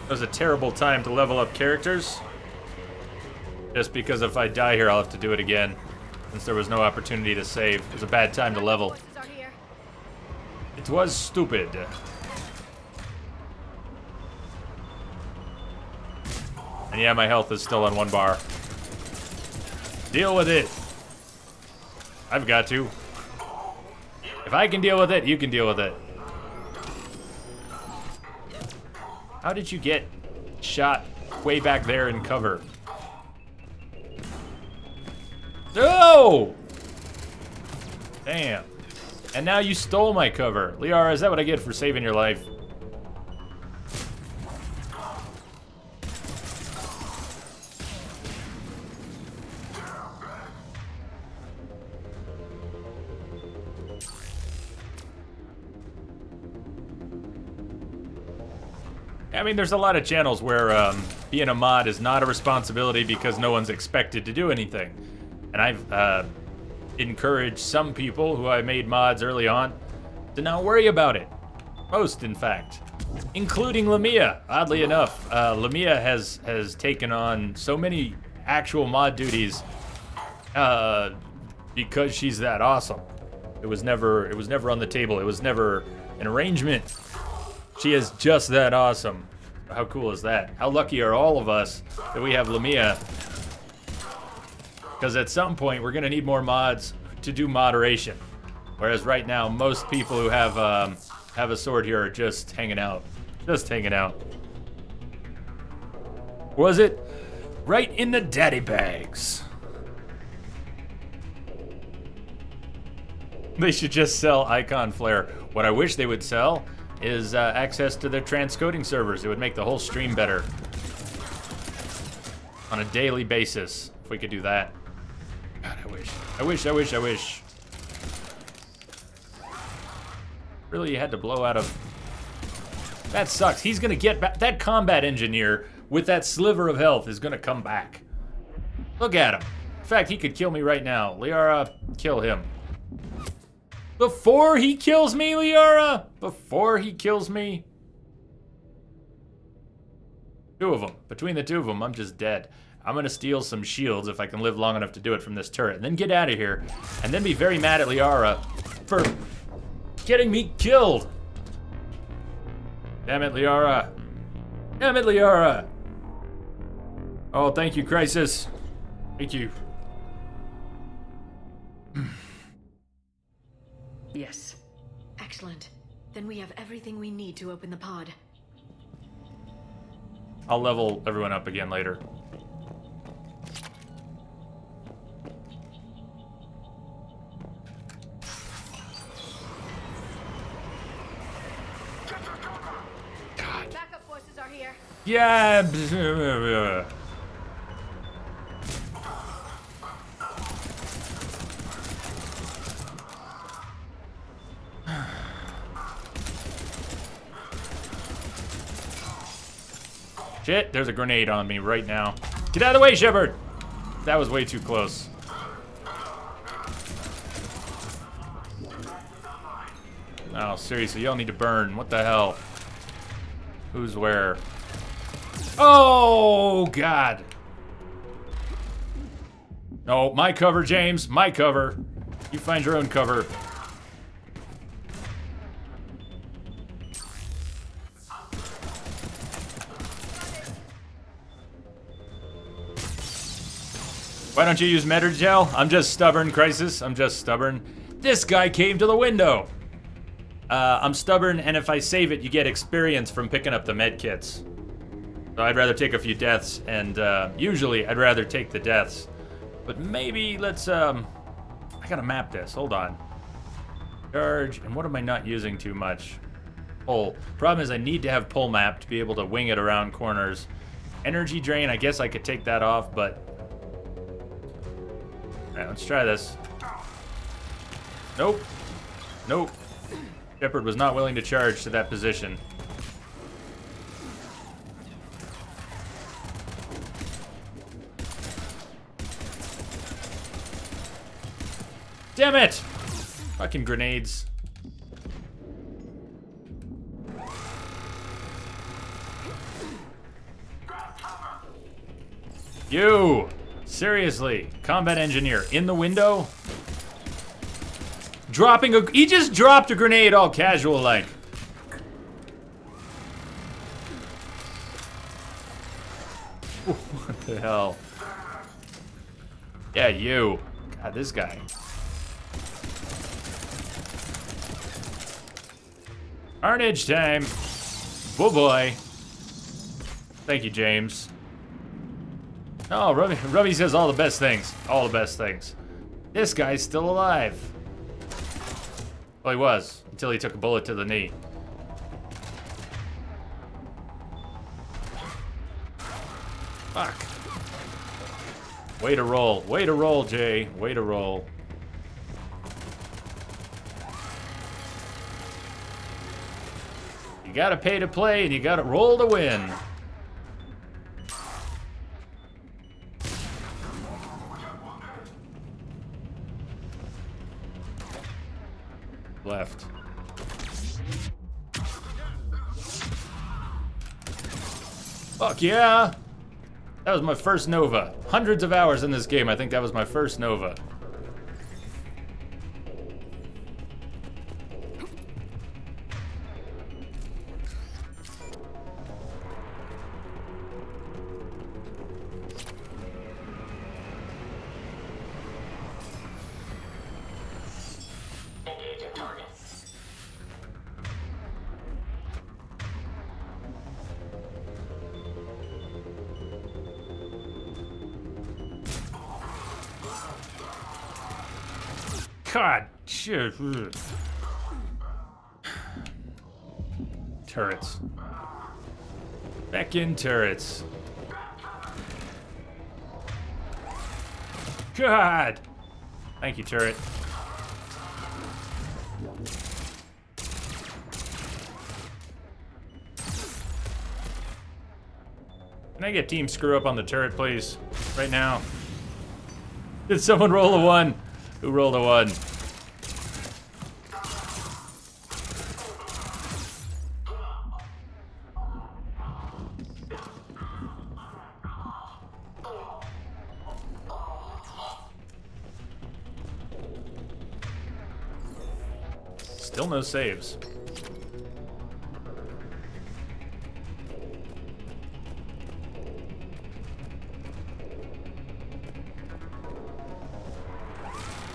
That was a terrible time to level up characters. Just because if I die here, I'll have to do it again. Since there was no opportunity to save. It was a bad time to level. It was stupid. And yeah, my health is still on 1 bar. Deal with it. I've got to. If I can deal with it, you can deal with it. How did you get shot way back there in cover? No! Damn. And now you stole my cover. Liara, is that what I get for saving your life? I mean, there's a lot of channels where being a mod is not a responsibility because no one's expected to do anything. And I've encouraged some people who I made mods early on to not worry about it. Most, in fact. Including Lamia. Oddly enough, Lamia has taken on so many actual mod duties because she's that awesome. It was never on the table. It was never an arrangement. She is just that awesome. How cool is that? How lucky are all of us that we have Lamia? Because at some point we're gonna need more mods to do moderation. Whereas right now, most people who have a sword here are just hanging out. Just hanging out. Was it? Right in the daddy bags. They should just sell Icon Flare. What I wish they would sell is access to their transcoding servers. It would make the whole stream better. On a daily basis, if we could do that. God, I wish. Really, you had to blow out of... That sucks. He's gonna get back. That combat engineer with that sliver of health is gonna come back. Look at him. In fact, he could kill me right now. Liara, kill him. Before he kills me, Liara! Before he kills me. Two of them. Between the two of them, I'm just dead. I'm gonna steal some shields if I can live long enough to do it from this turret. And then get out of here. And then be very mad at Liara for getting me killed. Damn it, Liara. Damn it, Liara. Oh, thank you, Crisis. Thank you. Yes. Excellent. Then we have everything we need to open the pod. I'll level everyone up again later. God. Backup forces are here. Yeah. Shit, there's a grenade on me right now. Get out of the way, Shepard! That was way too close. Oh, seriously, y'all need to burn. What the hell? Who's where? Oh, God! No, my cover, James. My cover. You find your own cover. Why don't you use Metagel? I'm just stubborn, Crisis. I'm just stubborn. This guy came to the window. I'm stubborn, and if I save it, you get experience from picking up the med kits. So I'd rather take a few deaths, and usually I'd rather take the deaths. But maybe let's, I gotta map this. Hold on. Charge, and what am I not using too much? Pull. Problem is I need to have pull map to be able to wing it around corners. Energy drain, I guess I could take that off, but... Alright, let's try this. Nope. Nope. Shepard was not willing to charge to that position. Damn it! Fucking grenades. You! Seriously, combat engineer in the window? Dropping a... He just dropped a grenade all casual like. What the hell? Yeah, you. God, this guy. Carnage time. Oh boy. Thank you, James. Oh, Rubby says all the best things. All the best things. This guy's still alive. Well, he was, until he took a bullet to the knee. Fuck. Way to roll. Way to roll, Jay. Way to roll. You gotta pay to play, and you gotta roll to win. Left. Fuck yeah! That was my first Nova. Hundreds of hours in this game, I think that was my first Nova. God, shit. Turrets. Back in turrets. God! Thank you, turret. Can I get team screw up on the turret, please? Right now. Did someone roll a 1? Who rolled a 1? Still no saves.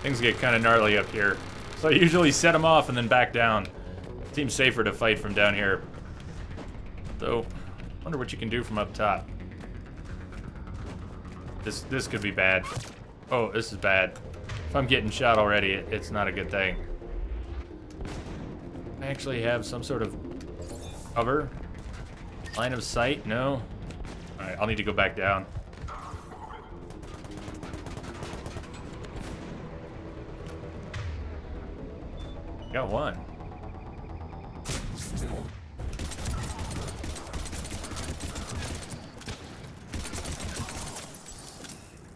Things get kind of gnarly up here. So I usually set them off and then back down. Seems safer to fight from down here. Though, wonder what you can do from up top. This could be bad. Oh, this is bad. If I'm getting shot already, it's not a good thing. I actually have some sort of cover. Line of sight? No. Alright, I'll need to go back down. Got one.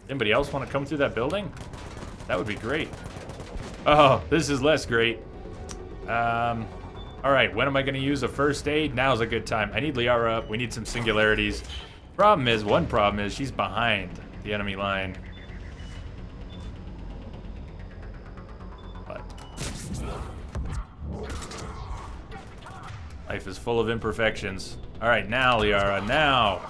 Anybody else want to come through that building? That would be great. Oh, this is less great. Alright, when am I going to use a first aid? Now's a good time. I need Liara up. We need some singularities. One problem is she's behind the enemy line. But life is full of imperfections. Alright, now, Liara, now!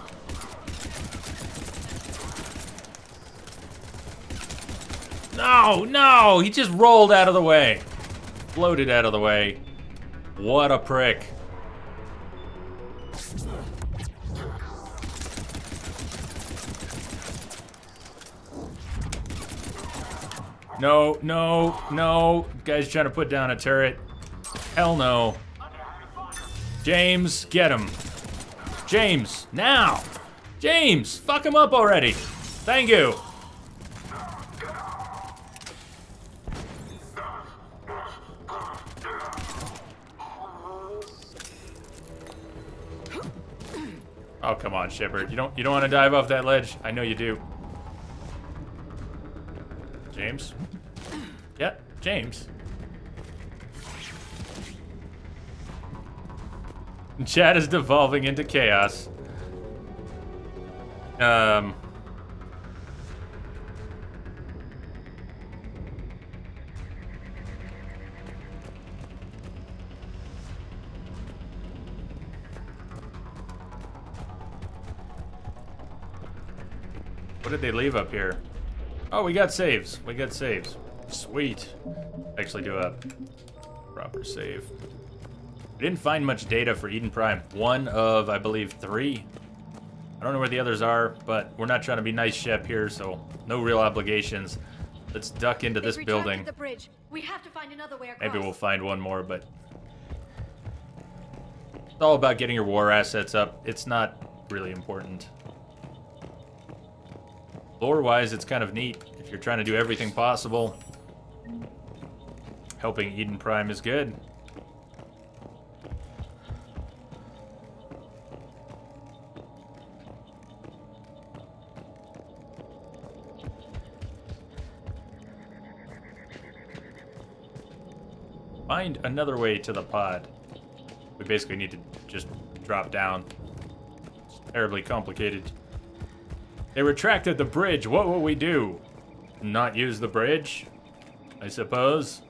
No, no! He just rolled out of the way. Floated out of the way. What a prick. No, no, no. Guy's trying to put down a turret. Hell no. James, get him. James, now. James, fuck him up already. Thank you. Oh, come on, Shepard. You don't want to dive off that ledge. I know you do. James? Yeah, James. Chat is devolving into chaos. What did they leave up here? Oh, we got saves. We got saves. Sweet. Actually do a proper save. We didn't find much data for Eden Prime. One of, I believe, 3. I don't know where the others are, but we're not trying to be nice, Shep, here, so no real obligations. Let's duck into this building. The bridge. We have to find another way across. Maybe we'll find one more, but it's all about getting your war assets up. It's not really important. Lore-wise, it's kind of neat. If you're trying to do everything possible, helping Eden Prime is good. Find another way to the pod. We basically need to just drop down. terribly complicated. They retracted the bridge. What will we do? Not use the bridge? I suppose.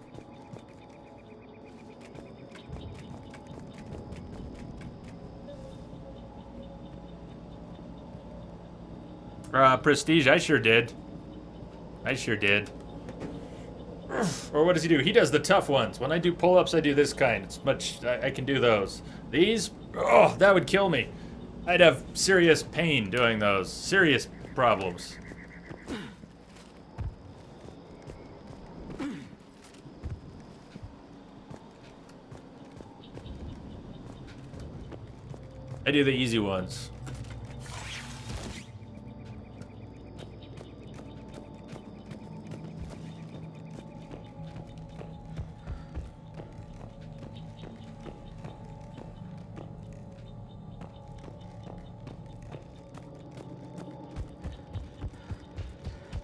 Prestige, I sure did. I sure did. Or what does he do? He does the tough ones. When I do pull-ups, I do this kind. It's much... I can do those. These? Oh, that would kill me. I'd have serious pain doing those. Serious problems. I do the easy ones.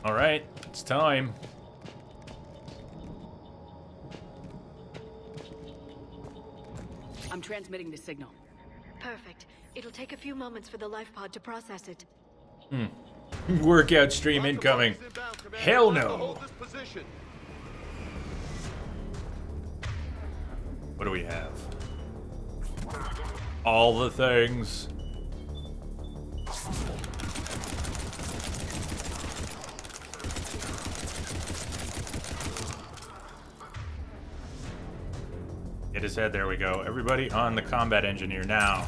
All right, it's time. I'm transmitting the signal. Perfect. It'll take a few moments for the life pod to process it. Workout stream incoming. Hell no. What do we have? All the things. Hit his head, there we go. Everybody on the combat engineer now.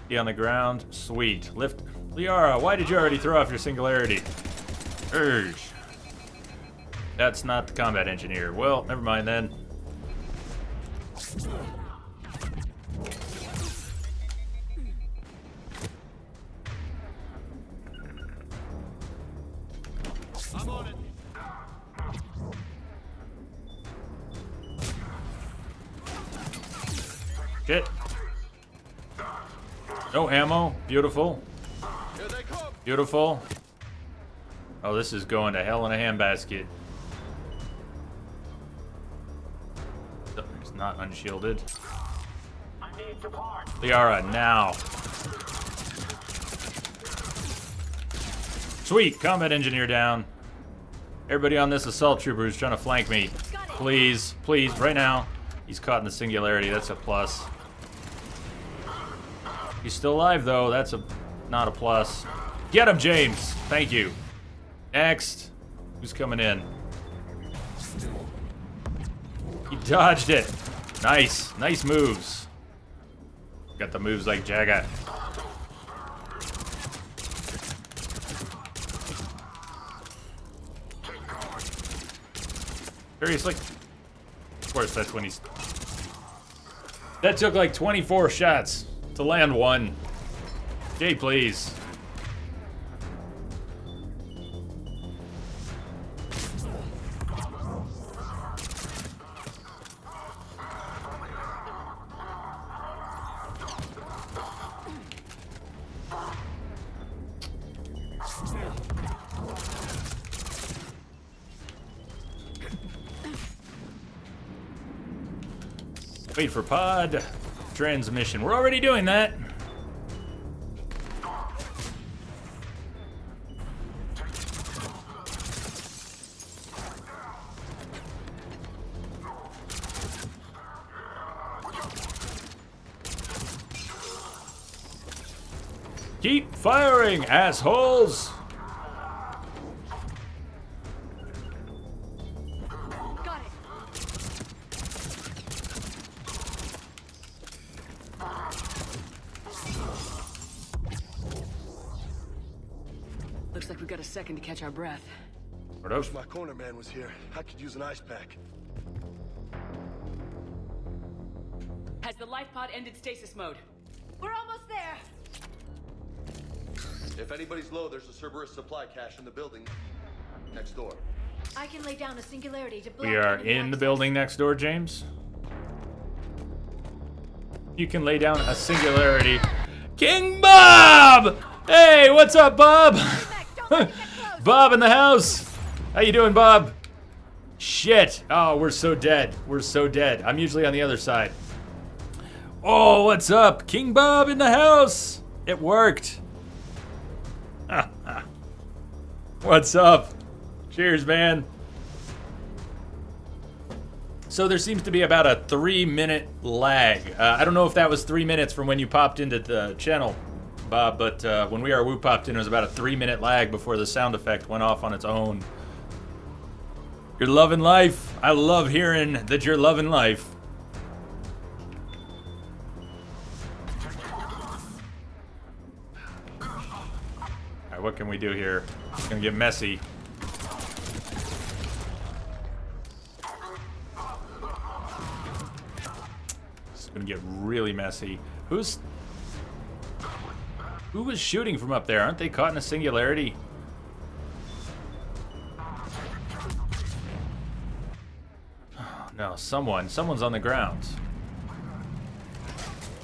Be on the ground, sweet. Lift, Liara, why did you already throw off your singularity? Urge. That's not the combat engineer. Well, never mind then. I'm on it. Shit. No ammo. Beautiful. Here they come. Beautiful. Oh, this is going to hell in a handbasket. It's not unshielded. Liara, now. Sweet. Combat engineer down. Everybody on this assault trooper who's trying to flank me. Please. Please. Right now. He's caught in the singularity. That's a plus. He's still alive, though. That's not a plus. Get him, James. Thank you. Next. Who's coming in? He dodged it. Nice. Nice moves. Got the moves like Jagga. Seriously? Of course, that's when he's... That took like 24 shots to land one. Jay, please. Wait for pod transmission. We're already doing that. Keep firing, assholes! Got it. Looks like we've got a second to catch our breath. Wish my corner man was here. I could use an ice pack. Has the life pod ended stasis mode? We're almost there. If anybody's low, there's a Cerberus supply cache in the building next door. I can lay down a singularity to block We are enemy in the access. building next door, James. You can lay down a singularity. King Bob! Hey, what's up, Bob? Bob in the house. How you doing, Bob? Shit. Oh, we're so dead. We're so dead. I'm usually on the other side. Oh, what's up? King Bob in the house. It worked! What's up? Cheers, man. So there seems to be about a 3-minute lag. I don't know if that was 3 minutes from when you popped into the channel, Bob, but when We Are Woo popped in, it was about a 3-minute lag before the sound effect went off on its own. You're loving life. I love hearing that you're loving life. Alright, what can we do here? It's gonna get messy. It's gonna get really messy. Who was shooting from up there? Aren't they caught in a singularity? No, someone's on the ground.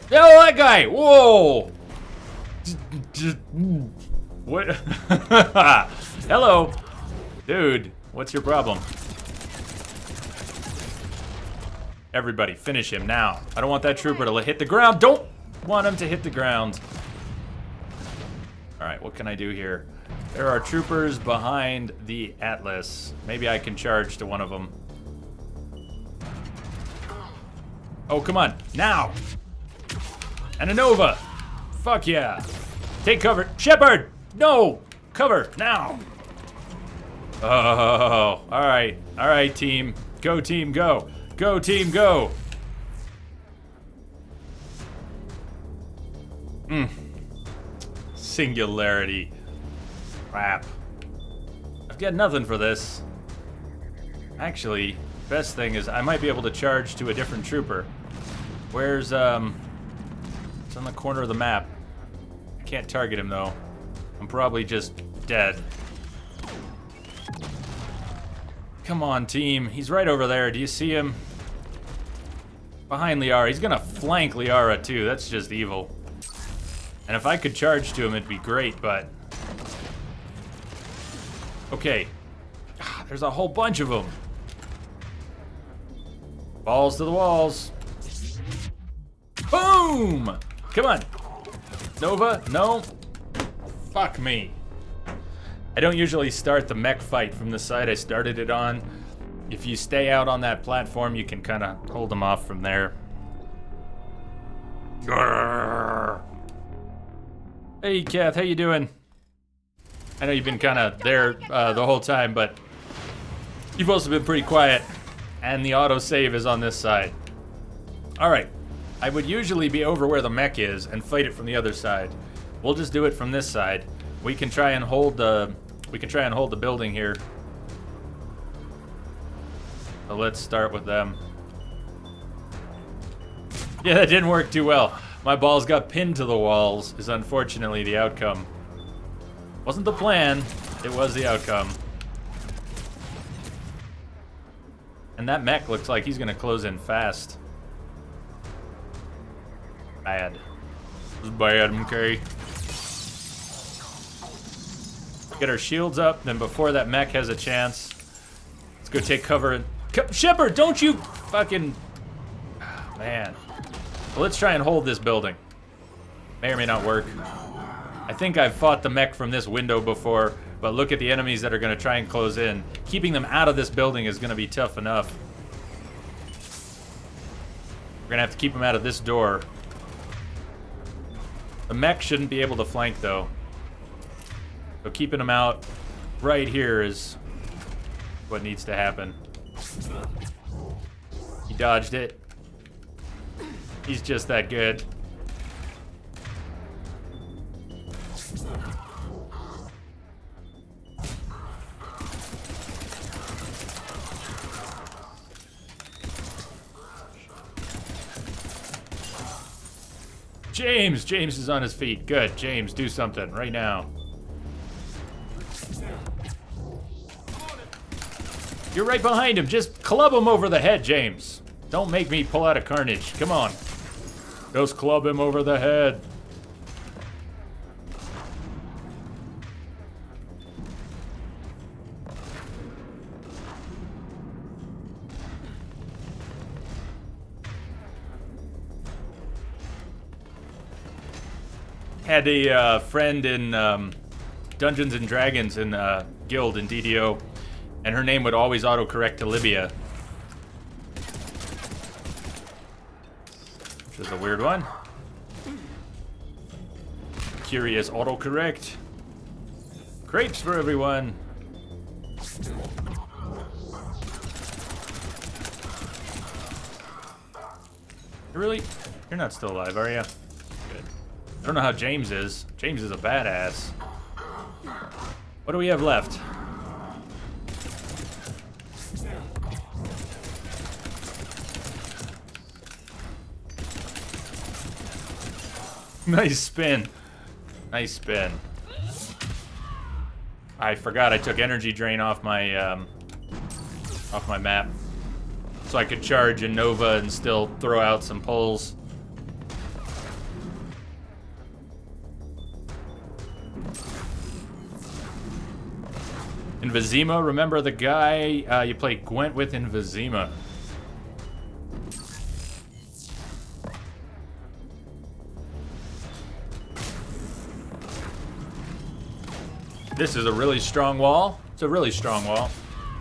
Oh, that guy! Whoa! What? Hello, dude. What's your problem? Everybody, finish him now. I don't want that trooper to hit the ground. Don't want him to hit the ground. All right, what can I do here? There are troopers behind the Atlas. Maybe I can charge to one of them. Oh, come on, now! And a Nova! Fuck yeah! Take cover. Shepard! No! Cover, now! Oh, alright. Alright, team. Go, team, go. Go, team, go! Singularity. Crap. I've got nothing for this. Actually, best thing is I might be able to charge to a different trooper. Where's, it's on the corner of the map. I can't target him, though. I'm probably just dead. Come on, team. He's right over there. Do you see him? Behind Liara. He's gonna flank Liara, too. That's just evil. And if I could charge to him, it'd be great, but... Okay. There's a whole bunch of them. Balls to the walls. Boom! Come on. Nova, no. Fuck me. I don't usually start the mech fight from the side I started it on. If you stay out on that platform, you can kind of hold them off from there. Grrr. Hey, Kath, how you doing? I know you've been kind of there the whole time, but you've also been pretty quiet. And the autosave is on this side. All right. I would usually be over where the mech is and fight it from the other side. We'll just do it from this side. We can try and hold the building here. So let's start with them. Yeah, that didn't work too well. My balls got pinned to the walls is unfortunately the outcome. Wasn't the plan, it was the outcome. And that mech looks like he's gonna close in fast. Bad. This is bad, okay? Get our shields up, then before that mech has a chance, let's go take cover and... Shepard, don't you fucking... Oh, man. Well, let's try and hold this building. May or may not work. I think I've fought the mech from this window before, but look at the enemies that are gonna try and close in. Keeping them out of this building is gonna be tough enough. We're gonna have to keep them out of this door. The mech shouldn't be able to flank, though. So keeping them out right here is what needs to happen. He dodged it. He's just that good. James is on his feet. Good, James, do something right now. You're right behind him. Just club him over the head, James. Don't make me pull out a carnage. Come on. Just club him over the head. Had a friend in Dungeons and Dragons in guild in DDO, and her name would always autocorrect to Libya. Which is a weird one. Curious autocorrect. Crepes for everyone. Really? You're not still alive, are you? Good. I don't know how James is. James is a badass. What do we have left? Nice spin. Nice spin. I forgot I took energy drain off my map, so I could charge a Nova and still throw out some pulls. In Vizima, remember the guy you played Gwent with in Vizima? This is a really strong wall. It's a really strong wall.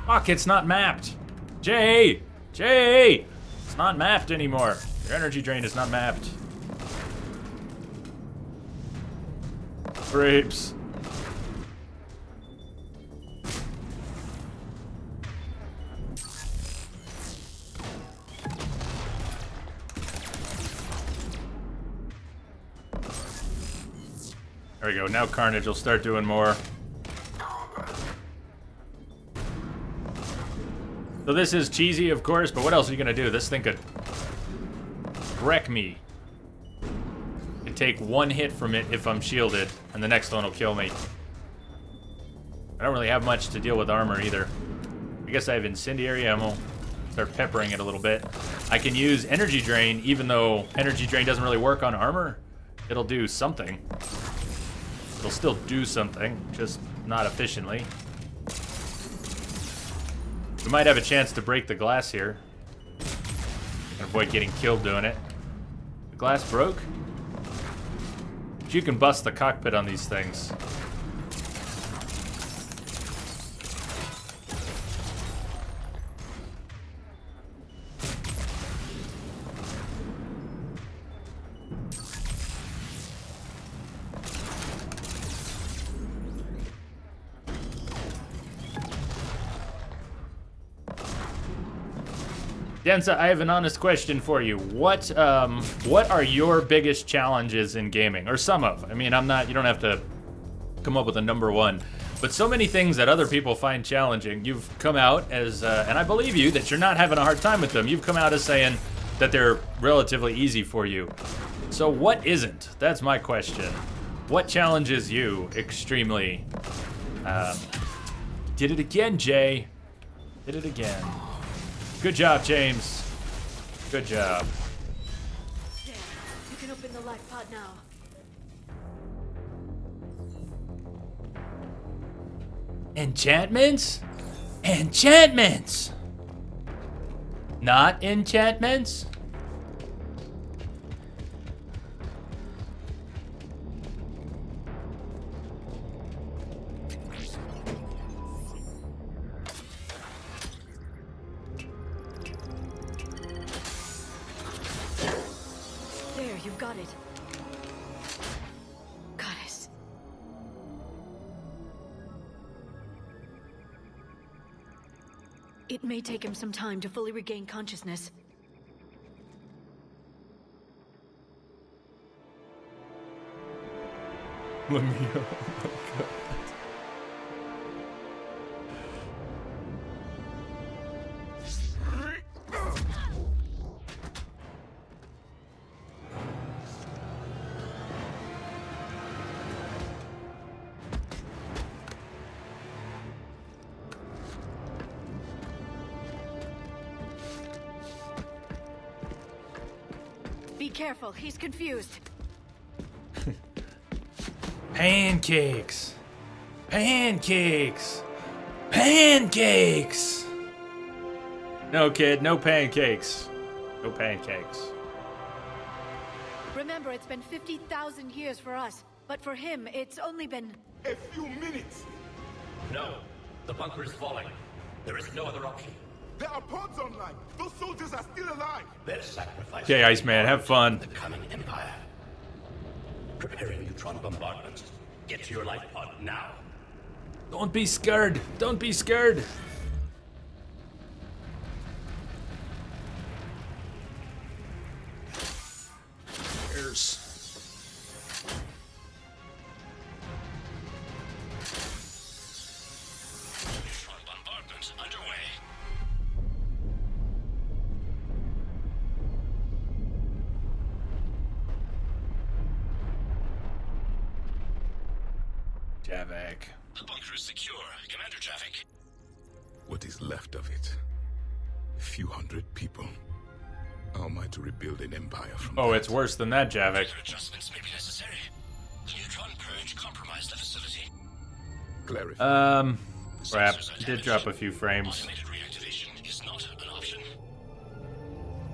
Fuck, it's not mapped. Jay! Jay! It's not mapped anymore. Your energy drain is not mapped. Grapes. There we go. Now Carnage will start doing more. So this is cheesy, of course, but what else are you gonna do? This thing could wreck me. And take one hit from it if I'm shielded, and the next one will kill me. I don't really have much to deal with armor either. I guess I have incendiary ammo. Start peppering it a little bit. I can use energy drain, even though energy drain doesn't really work on armor. It'll do something. It'll still do something, just not efficiently. We might have a chance to break the glass here. And avoid getting killed doing it. The glass broke? But you can bust the cockpit on these things. Densa, I have an honest question for you. What are your biggest challenges in gaming? Or some of. I mean, you don't have to come up with a number one. But so many things that other people find challenging, you've come out as, and I believe you, that you're not having a hard time with them. You've come out as saying that they're relatively easy for you. So what isn't? That's my question. What challenges you extremely? Did it again, Jay. Did it again. Good job, James. Good job. There, you can open the life pod now. Enchantments? Enchantments! Not enchantments? You've got it. Goddess. It may take him some time to fully regain consciousness. Let me go. Be careful, he's confused. Pancakes. Pancakes. Pancakes. No, kid, no pancakes. No pancakes. Remember, it's been 50,000 years for us. But for him, it's only been... A few minutes! No. The bunker is falling. There is no other option. There are pods online! Those soldiers are still alive! Their sacrifice. Okay, Iceman, have fun. The coming Empire. Preparing neutron bombardment. Get to your life pod now. Don't be scared. Don't be scared. There's... Neutron bombardment underway. Javik. The bunker is secure, Commander Javik. What is left of it? A few hundred people. How am I to rebuild an empire from Oh, that? it's worse than that, Javik. Further adjustments may be necessary. The neutron purge compromised the facility. Clarify. Crap. Sensors are Did damaged. drop a few frames. Automated reactivation is not an option.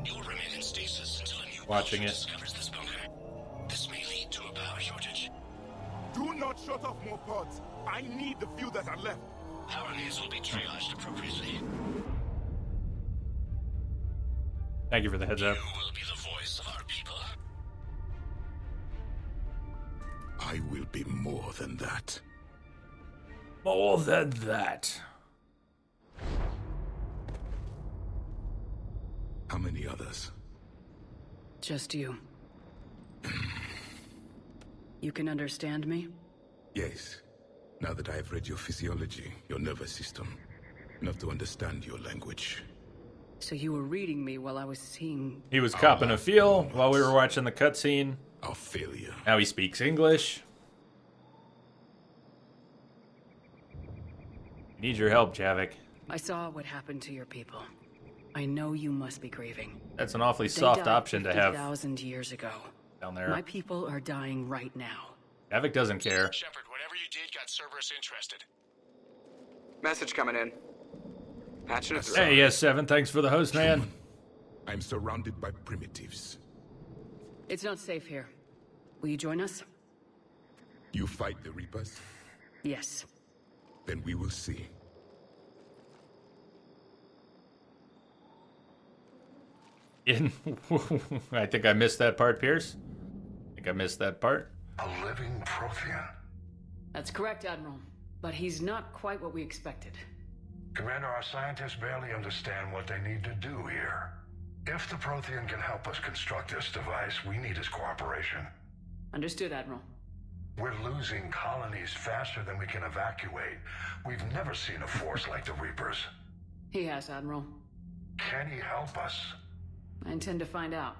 You will remain in stasis until a new Watching culture it. discovers this bunker. This may lead to a power shortage. Do not shut off more pods. I need the few that are left. Power needs will be triaged appropriately. Thank you for the heads up. You will be the voice of our people. I will be more than that. More than that. How many others? Just you. You can understand me? Yes. Now that I have read your physiology, your nervous system, enough to understand your language. So you were reading me while I was seeing... He was copping a feel while we were watching the cutscene. Our failure. Now he speaks English. Need your help, Javik. I saw what happened to your people. I know you must be grieving. That's an awfully They soft died option to have 50,000 years ago. down there. My people are dying right now. Javik doesn't care. Shepard, whatever you did got Cerberus interested. Message coming in. Patching it through. Hey, yes, Seven. Thanks for the host, man. I'm surrounded by primitives. It's not safe here. Will you join us? You fight the Reapers? Yes. Then we will see. I think I missed that part, Pierce. I think I missed that part. A living Prothean. That's correct, Admiral. But he's not quite what we expected. Commander, our scientists barely understand what they need to do here. If the Prothean can help us construct this device, we need his cooperation. Understood, Admiral. We're losing colonies faster than we can evacuate. We've never seen a force like the Reapers. He has, Admiral. Can he help us? I intend to find out.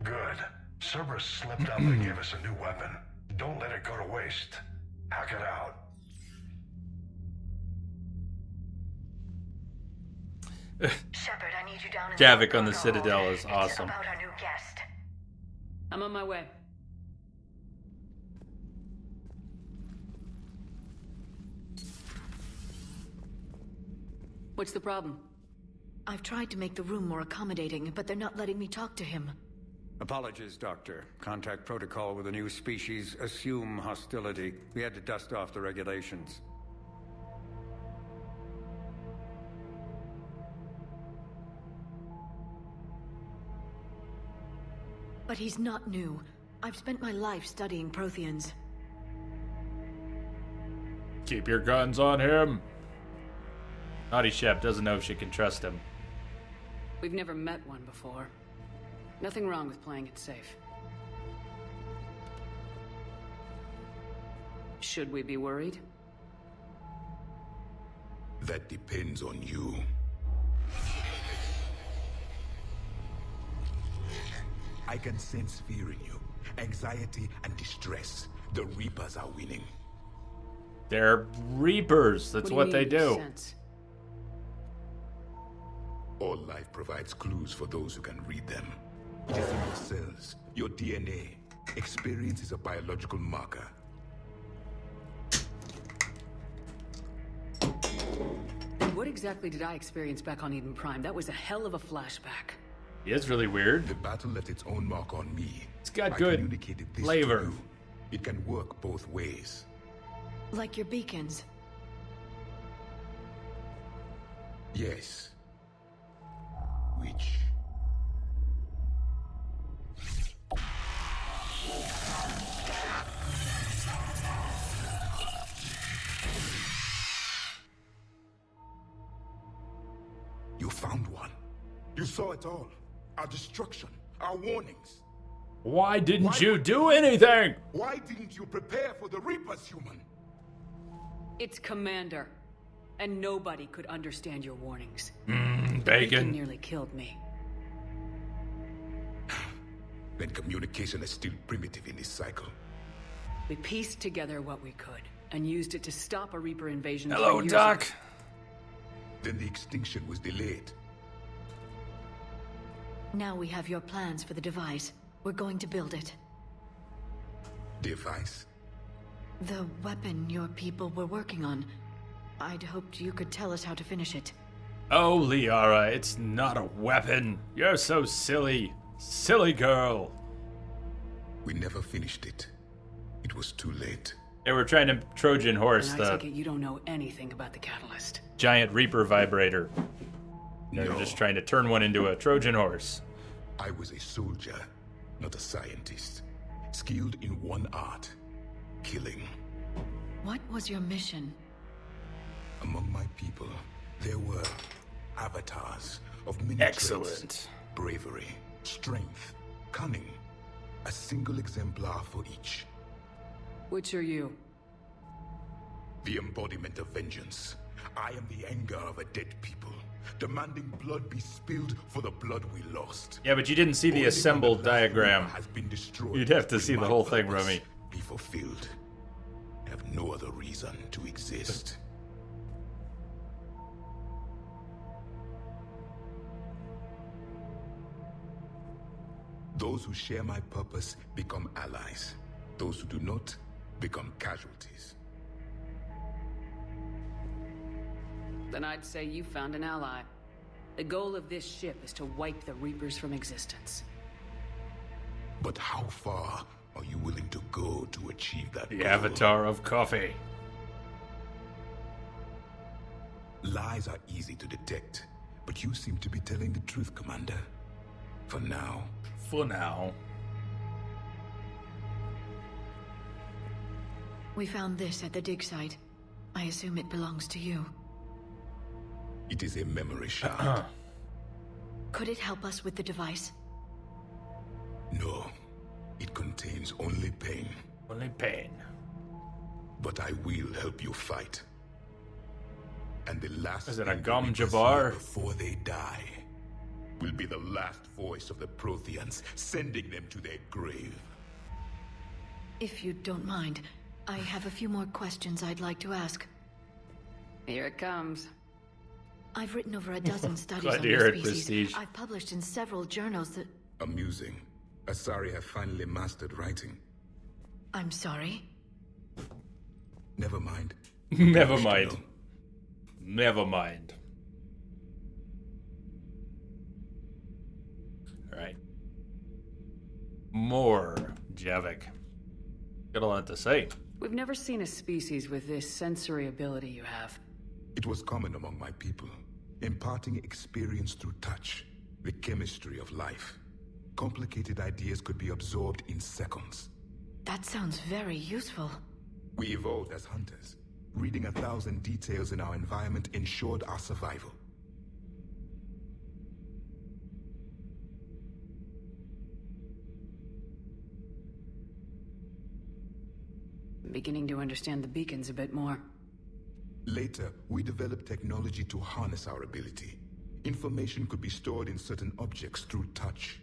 Good. Cerberus slipped up and gave us a new weapon. Don't let it go to waste. Hack it out. Shepard, I need you down in Javik on the Vanguard. Citadel is It's awesome. about our new guest. I'm on my way. What's the problem? I've tried to make the room more accommodating, but they're not letting me talk to him. Apologies, Doctor. Contact protocol with a new species. Assume hostility. We had to dust off the regulations. But he's not new. I've spent my life studying Protheans. Keep your guns on him. Naughty Shep doesn't know if she can trust him. We've never met one before. Nothing wrong with playing it safe. Should we be worried? That depends on you. I can sense fear in you. Anxiety and distress. The Reapers are winning. They're Reapers. That's what they do. Sense? All life provides clues for those who can read them. It is in your cells, your DNA. Experience is a biological marker. And what exactly did I experience back on Eden Prime? That was a hell of a flashback. He is really weird. The battle left its own mark on me. It's got I good communicated this flavor. to you. It can work both ways. Like your beacons. Yes. Which... You found one. You saw it all. Our destruction, our warnings. Why didn't you do anything? Why didn't you prepare for the Reapers, human? It's Commander. And nobody could understand your warnings. Bacon. Bacon nearly killed me. Then communication is still primitive in this cycle. We pieced together what we could, and used it to stop a Reaper invasion. Hello, 3 years Doc. ago. Then the extinction was delayed. Now we have your plans for the device. We're going to build it. Device? The weapon your people were working on. I'd hoped you could tell us how to finish it. Oh, Liara, it's not a weapon. You're so silly. Silly girl. We never finished it. It was too late. They were trying to Trojan horse And I the take it you don't know anything about the catalyst. giant Reaper vibrator. They're No. just trying to turn one into a Trojan horse. I was a soldier, not a scientist. Skilled in one art. Killing. What was your mission? Among my people, there were avatars of many Excellent. traits. Bravery, strength, cunning. A single exemplar for each. Which are you? The embodiment of vengeance. I am the anger of a dead people, demanding blood be spilled for the blood we lost. Yeah, but you didn't see the Only assembled when the last diagram. Reaper has been destroyed You'd have to will see the my whole thing, purpose Remy. Be fulfilled. I have no other reason to exist. Those who share my purpose become allies. Those who do not become casualties. Then I'd say you found an ally. The goal of this ship is to wipe the Reapers from existence. But how far are you willing to go to achieve that The goal? avatar of coffee. Lies are easy to detect, but you seem to be telling the truth, Commander. For now. For now. We found this at the dig site. I assume it belongs to you. It is a memory shard. Could it help us with the device? No. It contains only pain. Only pain. But I will help you fight. And the last Is it a thing gum the Reapers Jabbar? hear before they die will be the last voice of the Protheans, sending them to their grave. If you don't mind, I have a few more questions I'd like to ask. Here it comes. I've written over a dozen studies Glad on to this hear it, species. Prestige. I've published in several journals that... Amusing. Asari have finally mastered writing. I'm sorry? Never mind. Never Wish to mind. know. Never mind. Alright. More Javik. Got a lot to say. We've never seen a species with this sensory ability you have. It was common among my people, imparting experience through touch, the chemistry of life. Complicated ideas could be absorbed in seconds. That sounds very useful. We evolved as hunters. Reading 1,000 details in our environment ensured our survival. I'm beginning to understand the beacons a bit more. Later, we developed technology to harness our ability. Information could be stored in certain objects through touch.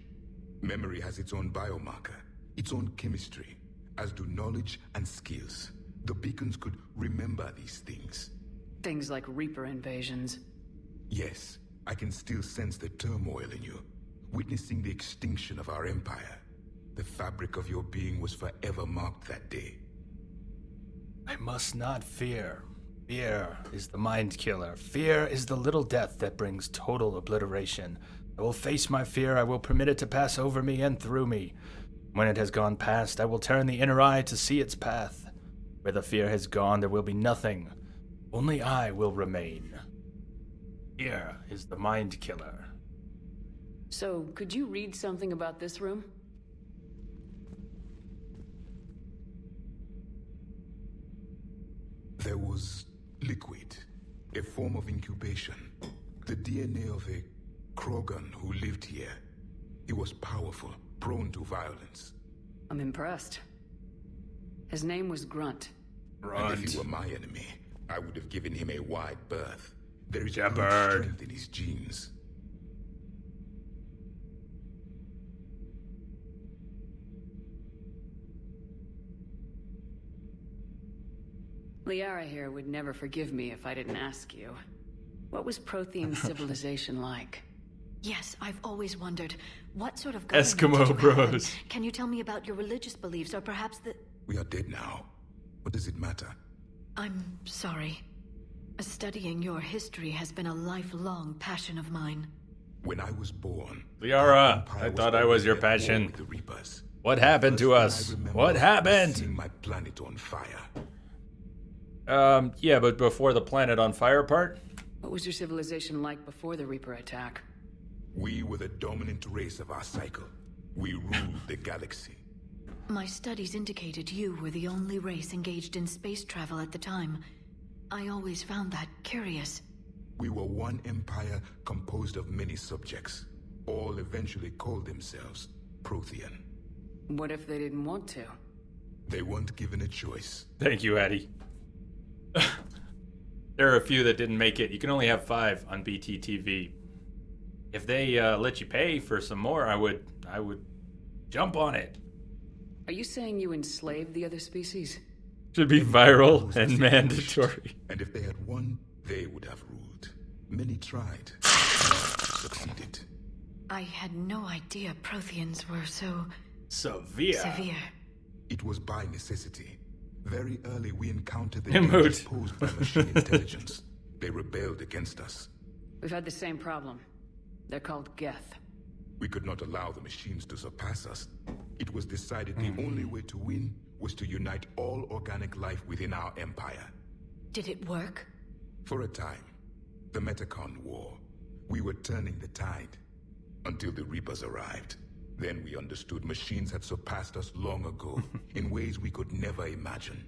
Memory has its own biomarker, its own chemistry, as do knowledge and skills. The beacons could remember these things. Things like Reaper invasions. Yes, I can still sense the turmoil in you, witnessing the extinction of our empire. The fabric of your being was forever marked that day. I must not fear. Fear is the mind killer. Fear is the little death that brings total obliteration. I will face my fear. I will permit it to pass over me and through me. When it has gone past, I will turn the inner eye to see its path. Where the fear has gone, there will be nothing. Only I will remain. Here is the Mind Killer. So, could you read something about this room? There was liquid, a form of incubation. The DNA of a Krogan who lived here. He was powerful, prone to violence. I'm impressed. His name was Grunt. And if he were my enemy, I would have given him a wide berth. There is great Shepard. strength in his genes. Liara here would never forgive me if I didn't ask you. What was Prothean civilization like? Yes, I've always wondered, what sort of government Eskimo did you have? Bros. Can you tell me about your religious beliefs, or perhaps the... We are dead now. What does it matter? I'm sorry. Studying your history has been a lifelong passion of mine. When I was born, Liara, I thought I was your passion. with the Reapers. What happened to us? I remember What happened? seeing my planet on fire. Yeah, but before the planet on fire part? What was your civilization like before the Reaper attack? We were the dominant race of our cycle. We ruled the galaxy. My studies indicated you were the only race engaged in space travel at the time. I always found that curious. We were one empire composed of many subjects. All eventually called themselves Prothean. What if they didn't want to? They weren't given a choice. Thank you, Addie. There are a few that didn't make it. You can only have 5 on BTTV. If they let you pay for some more, I would jump on it. Are you saying you enslaved the other species? Should be viral and mandatory. And if they had won, they would have ruled. Many tried, succeeded. I had no idea Protheans were so... Severe. It was by necessity. Very early we encountered the Emote. dangers posed by machine intelligence. They rebelled against us. We've had the same problem. They're called Geth. We could not allow the machines to surpass us. It was decided the only way to win was to unite all organic life within our empire. Did it work? For a time, the Metacon War, we were turning the tide. Until the Reapers arrived. Then we understood machines had surpassed us long ago, in ways we could never imagine.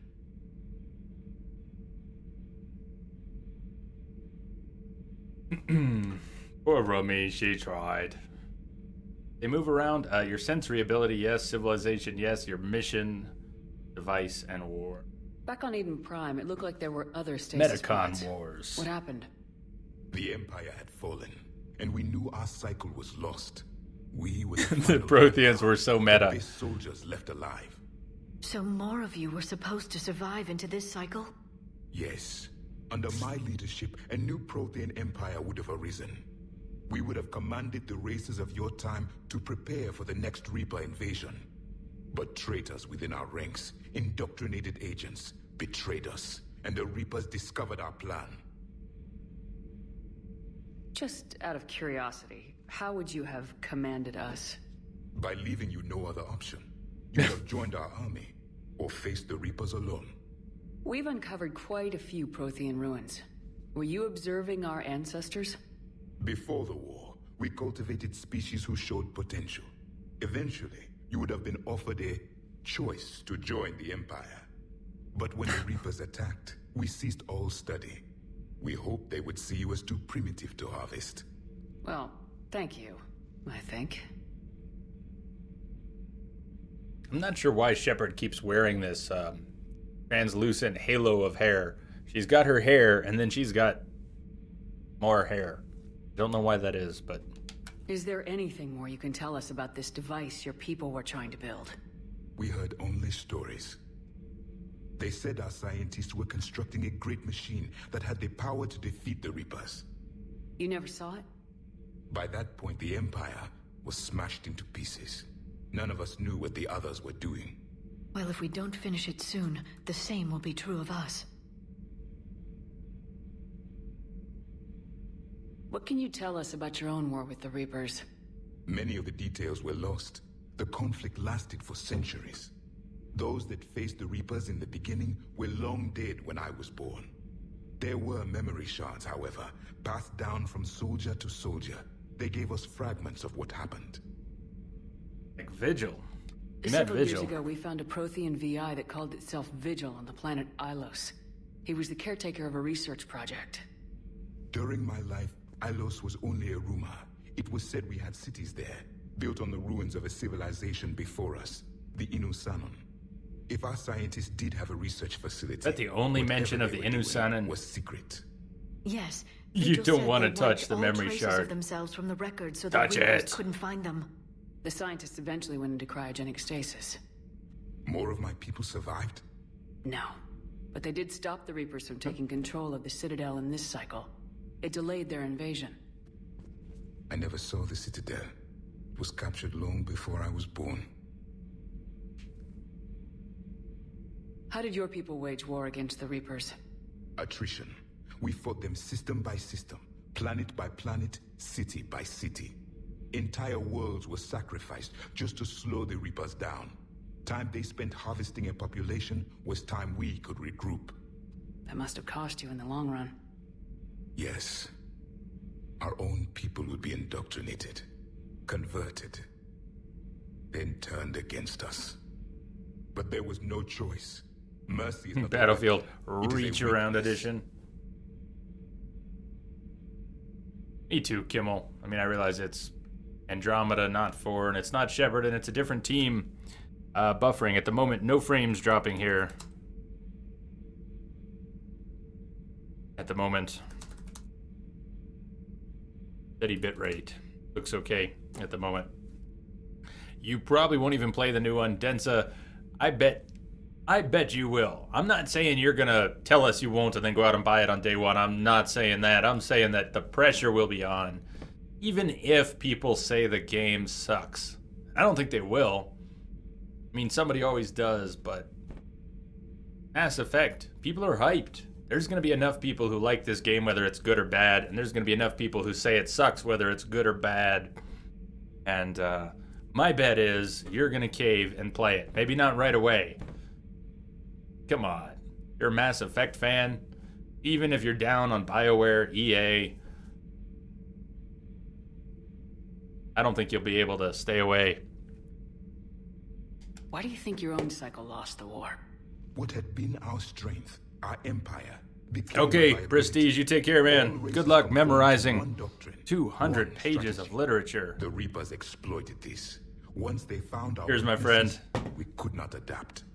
Poor Rumi, she tried. They move around. Your sensory ability, yes. Civilization, yes. Your mission, device, and war. Back on Eden Prime, it looked like there were other stasis pods. Metacon wars. What happened? The Empire had fallen, and we knew our cycle was lost. We were The Protheans were so meta. The soldiers left alive. So more of you were supposed to survive into this cycle? Yes. Under my leadership, a new Prothean empire would have arisen. We would have commanded the races of your time to prepare for the next Reaper invasion. But traitors within our ranks, indoctrinated agents, betrayed us, and the Reapers discovered our plan. Just out of curiosity, how would you have commanded us? By leaving you no other option. You would have joined our army, or faced the Reapers alone. We've uncovered quite a few Prothean ruins. Were you observing our ancestors? Before the war, we cultivated species who showed potential. Eventually, you would have been offered a choice to join the Empire. But when the Reapers attacked, we ceased all study. We hoped they would see you as too primitive to harvest. Well, thank you, I think. I'm not sure why Shepard keeps wearing this translucent halo of hair. She's got her hair, and then she's got more hair. Don't know why that is, but... Is there anything more you can tell us about this device your people were trying to build? We heard only stories. They said our scientists were constructing a great machine that had the power to defeat the Reapers. You never saw it? By that point, the Empire was smashed into pieces. None of us knew what the others were doing. Well, if we don't finish it soon, the same will be true of us. What can you tell us about your own war with the Reapers? Many of the details were lost. The conflict lasted for centuries. Those that faced the Reapers in the beginning were long dead when I was born. There were memory shards, however, passed down from soldier to soldier. They gave us fragments of what happened. Like Vigil. Several years ago, we found a Prothean VI that called itself Vigil on the planet Ilos. He was the caretaker of a research project. During my life, Ilos was only a rumor. It was said we had cities there, built on the ruins of a civilization before us, the Inusanon. If our scientists did have a research facility, is that the only mention of the Inusanon was secret. Yes. You Vigil don't said want to they touch wiped the all memory traces shard. Of themselves from the records so Touch the Reapers it. couldn't find them. The scientists eventually went into cryogenic stasis. More of my people survived? No. But they did stop the Reapers from taking control of the Citadel in this cycle. It delayed their invasion. I never saw the Citadel. It was captured long before I was born. How did your people wage war against the Reapers? Attrition. We fought them system by system, planet by planet, city by city. Entire worlds were sacrificed just to slow the Reapers down. Time they spent harvesting a population was time we could regroup. That must have cost you in the long run. Yes. Our own people would be indoctrinated, converted, then turned against us. But there was no choice. Mercy is not Battlefield It is a Reach Around weakness. Edition. Me too, Kimmel. I mean, I realize it's Andromeda, not 4, and it's not Shepard, and it's a different team. Buffering at the moment, no frames dropping here. At the moment. Steady bitrate. Looks okay at the moment. You probably won't even play the new one, Densa. I bet you will. I'm not saying you're gonna tell us you won't and then go out and buy it on day one. I'm not saying that. I'm saying that the pressure will be on. Even if people say the game sucks. I don't think they will. I mean, somebody always does, but Mass Effect, people are hyped. There's going to be enough people who like this game, whether it's good or bad, and there's going to be enough people who say it sucks, whether it's good or bad. And my bet is you're going to cave and play it. Maybe not right away. Come on. You're a Mass Effect fan. Even if you're down on BioWare, EA, I don't think you'll be able to stay away. Why do you think your own cycle lost the war? What had been our strength, our empire, became Okay, a liability. Prestige, you take care, man. All races Good luck conformed to memorizing one doctrine, 200 one pages strategy. of literature. The Reapers exploited this. Once they found our Here's my weaknesses, we could not adapt.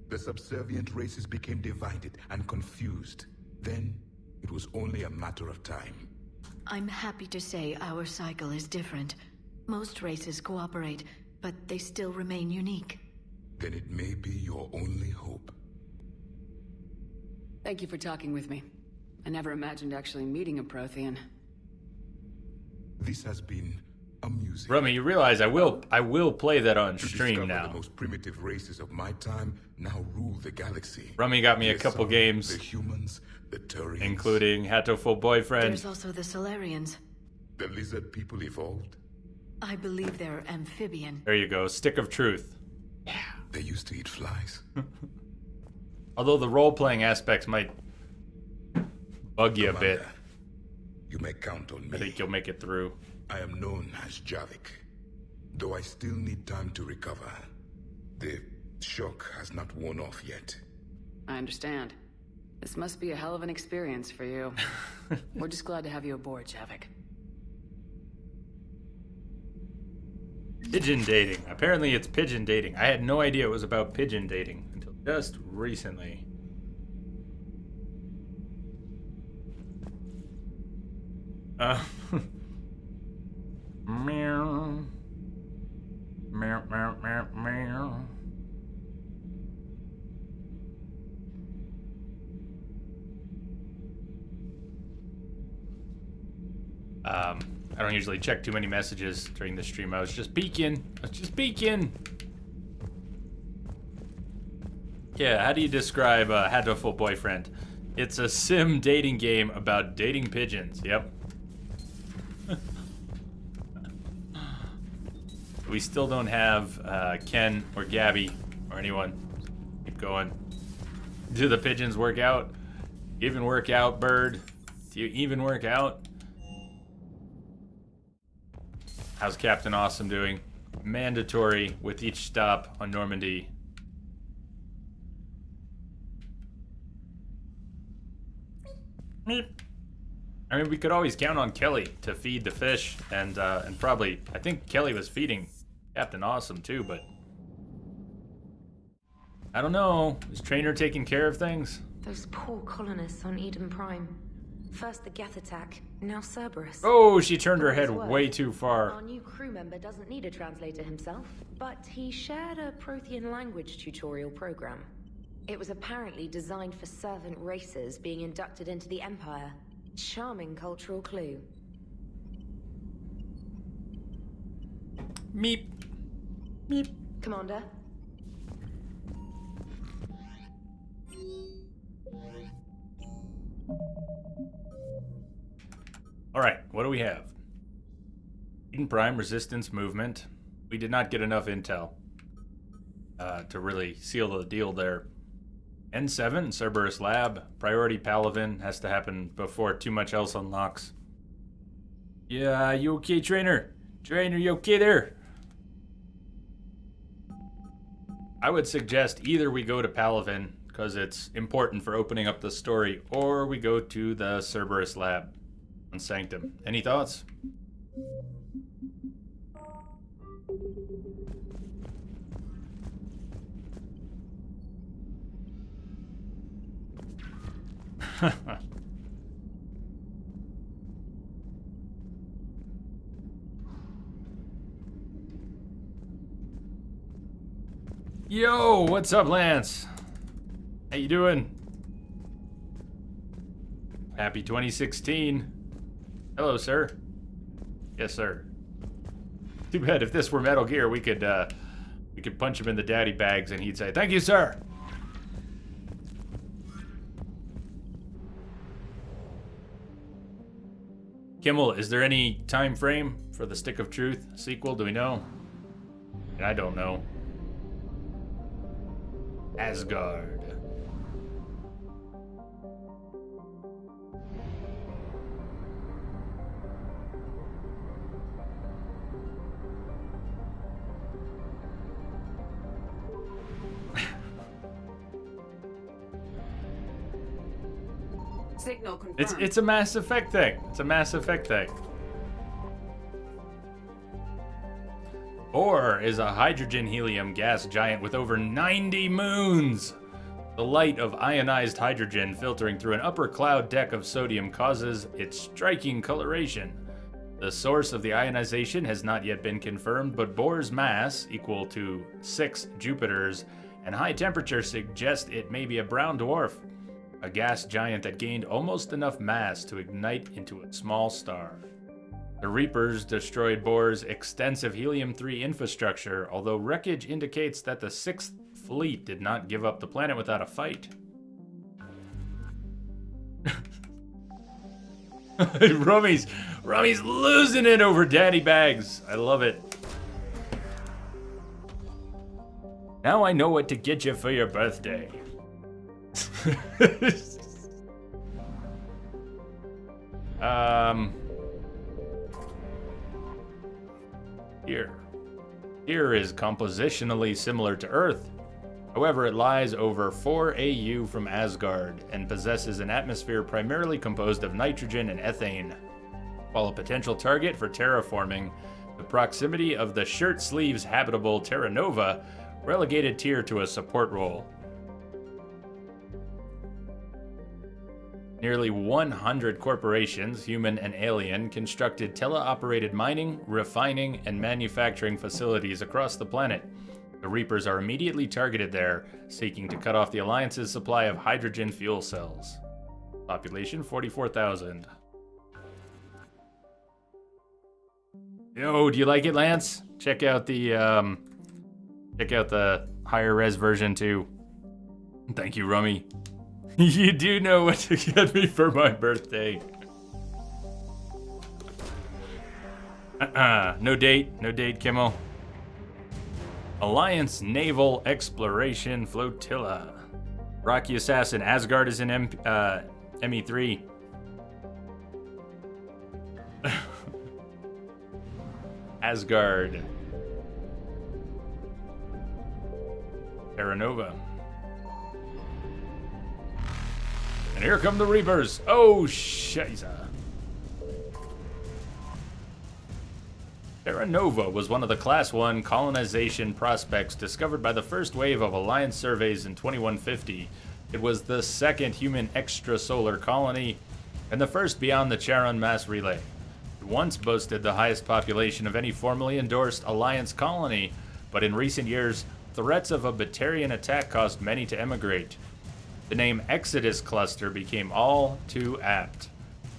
The subservient races became divided and confused. Then, it was only a matter of time. I'm happy to say our cycle is different. Most races cooperate, but they still remain unique. Then it may be your only hope. Thank you for talking with me. I never imagined actually meeting a Prothean. This has been amusing. Rummy, you realize I will play that on To stream discover now. The most primitive races of my time now rule the galaxy. Rummy got me a The couple Sun, games, The humans, the Turians. including Hatoful Boyfriend. There's also the Solarians. The lizard people evolved. I believe they're amphibian. There you go, Stick of Truth. They used to eat flies. Although the role-playing aspects might bug you a bit. Commander, you may count on me. I think you'll make it through. I am known as Javik, though I still need time to recover. The shock has not worn off yet. I understand. This must be a hell of an experience for you. We're just glad to have you aboard, Javik. Pigeon dating. Apparently it's pigeon dating. I had no idea it was about pigeon dating until just recently. Meow. Meow, meow, meow, meow. I don't usually check too many messages during the stream. I was just peeking. Yeah, how do you describe Hatoful Boyfriend? It's a sim dating game about dating pigeons. Yep. We still don't have Ken or Gabby or anyone. Keep going. Do the pigeons work out? Even work out, bird? Do you even work out? How's Captain Awesome doing? Mandatory with each stop on Normandy. Meep. I mean, we could always count on Kelly to feed the fish, and probably, I think Kelly was feeding Captain Awesome too, but I don't know. Is Trainer taking care of things? Those poor colonists on Eden Prime. First the Geth attack, now Cerberus. Oh, she turned her head way too far. Our new crew member doesn't need a translator himself, but he shared a Prothean language tutorial program. It was apparently designed for servant races being inducted into the Empire. Charming cultural clue. Meep. Meep. Commander. Alright, what do we have? Eden Prime resistance movement. We did not get enough intel to really seal the deal there. N7, Cerberus Lab. Priority Palavin has to happen before too much else unlocks. Yeah, you okay, Trainer? Trainer, you okay there? I would suggest either we go to Palavin, because it's important for opening up the story, or we go to the Cerberus Lab on Sanctum. Any thoughts? Yo, what's up, Lance? How you doing? Happy 2016. Hello, sir. Yes, sir. Too bad if this were Metal Gear, we could punch him in the daddy bags and he'd say, "Thank you, sir." Kimmel, is there any time frame for the Stick of Truth sequel? Do we know? I don't know. Asgard. Signal confirmed. It's a Mass Effect thing. It's a Mass Effect thing. Or is a hydrogen-helium gas giant with over 90 moons. The light of ionized hydrogen filtering through an upper cloud deck of sodium causes its striking coloration. The source of the ionization has not yet been confirmed, but Bohr's mass, equal to 6 Jupiters, and high temperature suggest it may be a brown dwarf. A gas giant that gained almost enough mass to ignite into a small star. The Reapers destroyed Bohr's extensive helium-3 infrastructure, although wreckage indicates that the 6th Fleet did not give up the planet without a fight. Rummy's losing it over daddy bags. I love it. Now I know what to get you for your birthday. Here is compositionally similar to Earth. However, it lies over 4 AU from Asgard and possesses an atmosphere primarily composed of nitrogen and ethane. While a potential target for terraforming, the proximity of the shirt sleeves habitable Terra Nova relegated Tyr to a support role. Nearly 100 corporations, human and alien, constructed teleoperated mining, refining, and manufacturing facilities across the planet. The Reapers are immediately targeted there, seeking to cut off the Alliance's supply of hydrogen fuel cells. Population 44,000. Yo, do you like it, Lance? Check out the higher res version too. Thank you, Rummy. You do know what to get me for my birthday. No date, Kimmel. Alliance Naval Exploration Flotilla. Rocky Assassin. Asgard is in ME3. Asgard. Terra Nova. And here come the Reapers. Oh, shiza. Terra Nova was one of the Class 1 colonization prospects discovered by the first wave of Alliance surveys in 2150. It was the second human extrasolar colony and the first beyond the Charon mass relay. It once boasted the highest population of any formally endorsed Alliance colony, but in recent years, threats of a Batarian attack caused many to emigrate. The name Exodus Cluster became all too apt.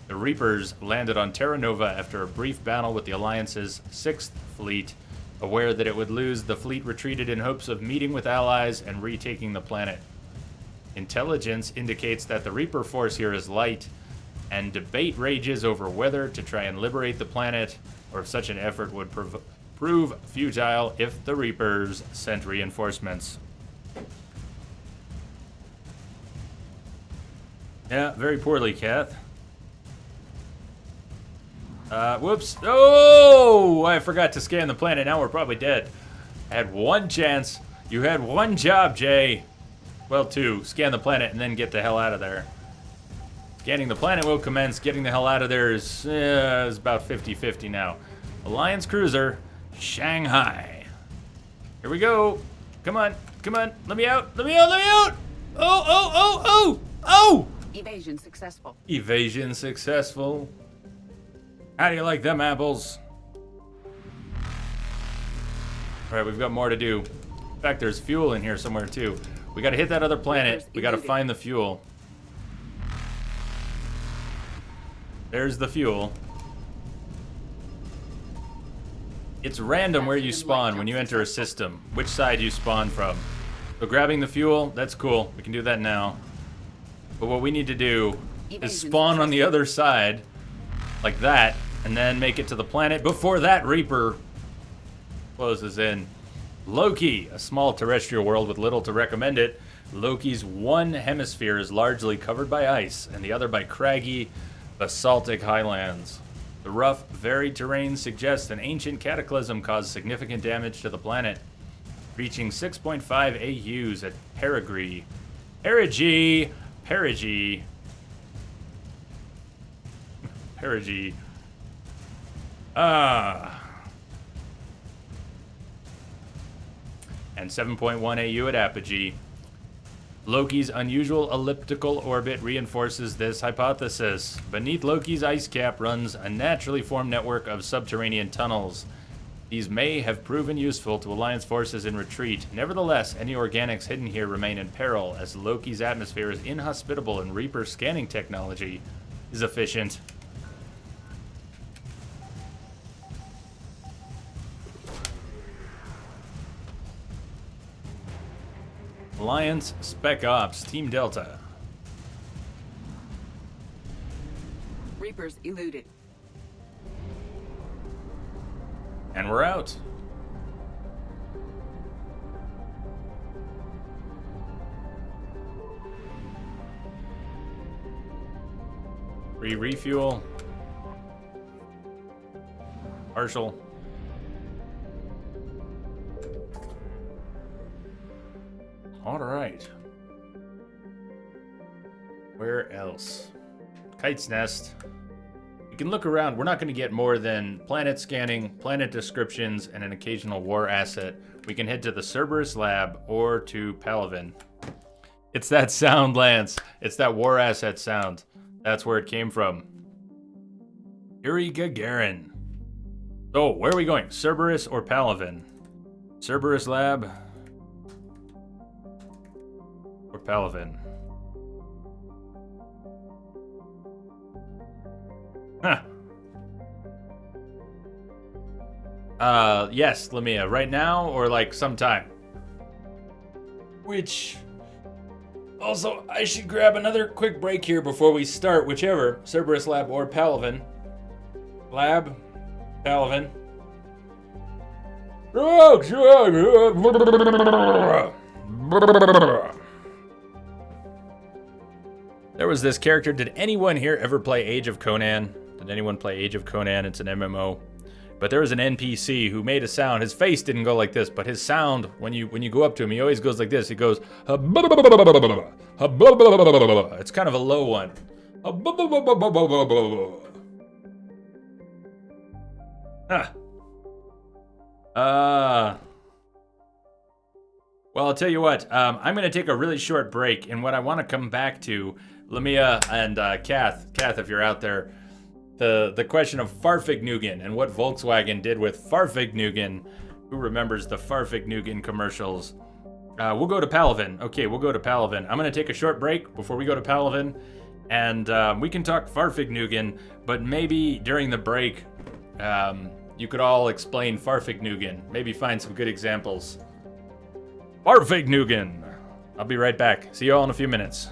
The Reapers landed on Terra Nova after a brief battle with the Alliance's 6th Fleet. Aware that it would lose, the fleet retreated in hopes of meeting with allies and retaking the planet. Intelligence indicates that the Reaper force here is light, and debate rages over whether to try and liberate the planet, or if such an effort would prove futile if the Reapers sent reinforcements. Yeah, very poorly, Kath. Whoops. Oh, I forgot to scan the planet. Now we're probably dead. I had one chance. You had one job, Jay. Well, two. Scan the planet and then get the hell out of there. Scanning the planet will commence. Getting the hell out of there is about 50-50 now. Alliance cruiser, Shanghai. Here we go. Come on. Come on. Let me out. Let me out. Let me out. Oh, oh, oh, oh. Oh! Evasion successful. Evasion successful. How do you like them apples? Alright, we've got more to do. In fact, there's fuel in here somewhere too. We gotta hit that other planet. We gotta find the fuel. There's the fuel. It's random where you spawn when you enter a system. Which side you spawn from. So grabbing the fuel, that's cool. We can do that now. But what we need to do is spawn on the other side, like that, and then make it to the planet before that Reaper closes in. Loki, a small terrestrial world with little to recommend it. Loki's one hemisphere is largely covered by ice, and the other by craggy, basaltic highlands. The rough, varied terrain suggests an ancient cataclysm caused significant damage to the planet, reaching 6.5 AUs at Perigee. Perigee. And 7.1 AU at Apogee. Loki's unusual elliptical orbit reinforces this hypothesis. Beneath Loki's ice cap runs a naturally formed network of subterranean tunnels. These may have proven useful to Alliance forces in retreat. Nevertheless, any organics hidden here remain in peril, as Loki's atmosphere is inhospitable and Reaper scanning technology is efficient. Alliance Spec Ops Team Delta. Reapers eluded. And we're out. Refuel. Partial. All right. Where else? Kite's Nest. You can look around. We're not going to get more than planet scanning, planet descriptions, and an occasional war asset. We can head to the Cerberus lab or to Palaven. It's that sound, Lance. It's that war asset sound. That's where it came from. Yuri Gagarin. So, where are we going? Cerberus or Palaven? Cerberus lab or Palaven? Huh. Yes, Lamia. Right now or like sometime? Which... Also, I should grab another quick break here before we start, whichever. Cerberus Lab or Palaven. Lab. Palaven. There was this character. Did anyone here ever play Age of Conan? Did anyone play Age of Conan? It's an MMO. But there was an NPC who made a sound. His face didn't go like this, but his sound, when you go up to him, he always goes like this. He goes, it's kind of a low one. Well, I'll tell you what. I'm going to take a really short break, and what I want to come back to, Lamia and Kath, if you're out there, the question of Farfignugan and what Volkswagen did with Farfignugan. Who remembers the Farfignugan commercials? We'll go to Palavin. Okay, we'll go to Palavin. I'm going to take a short break before we go to Palavin, and we can talk Farfignugan, but maybe during the break, you could all explain Farfignugan. Maybe find some good examples. Farfignugan! I'll be right back. See you all in a few minutes.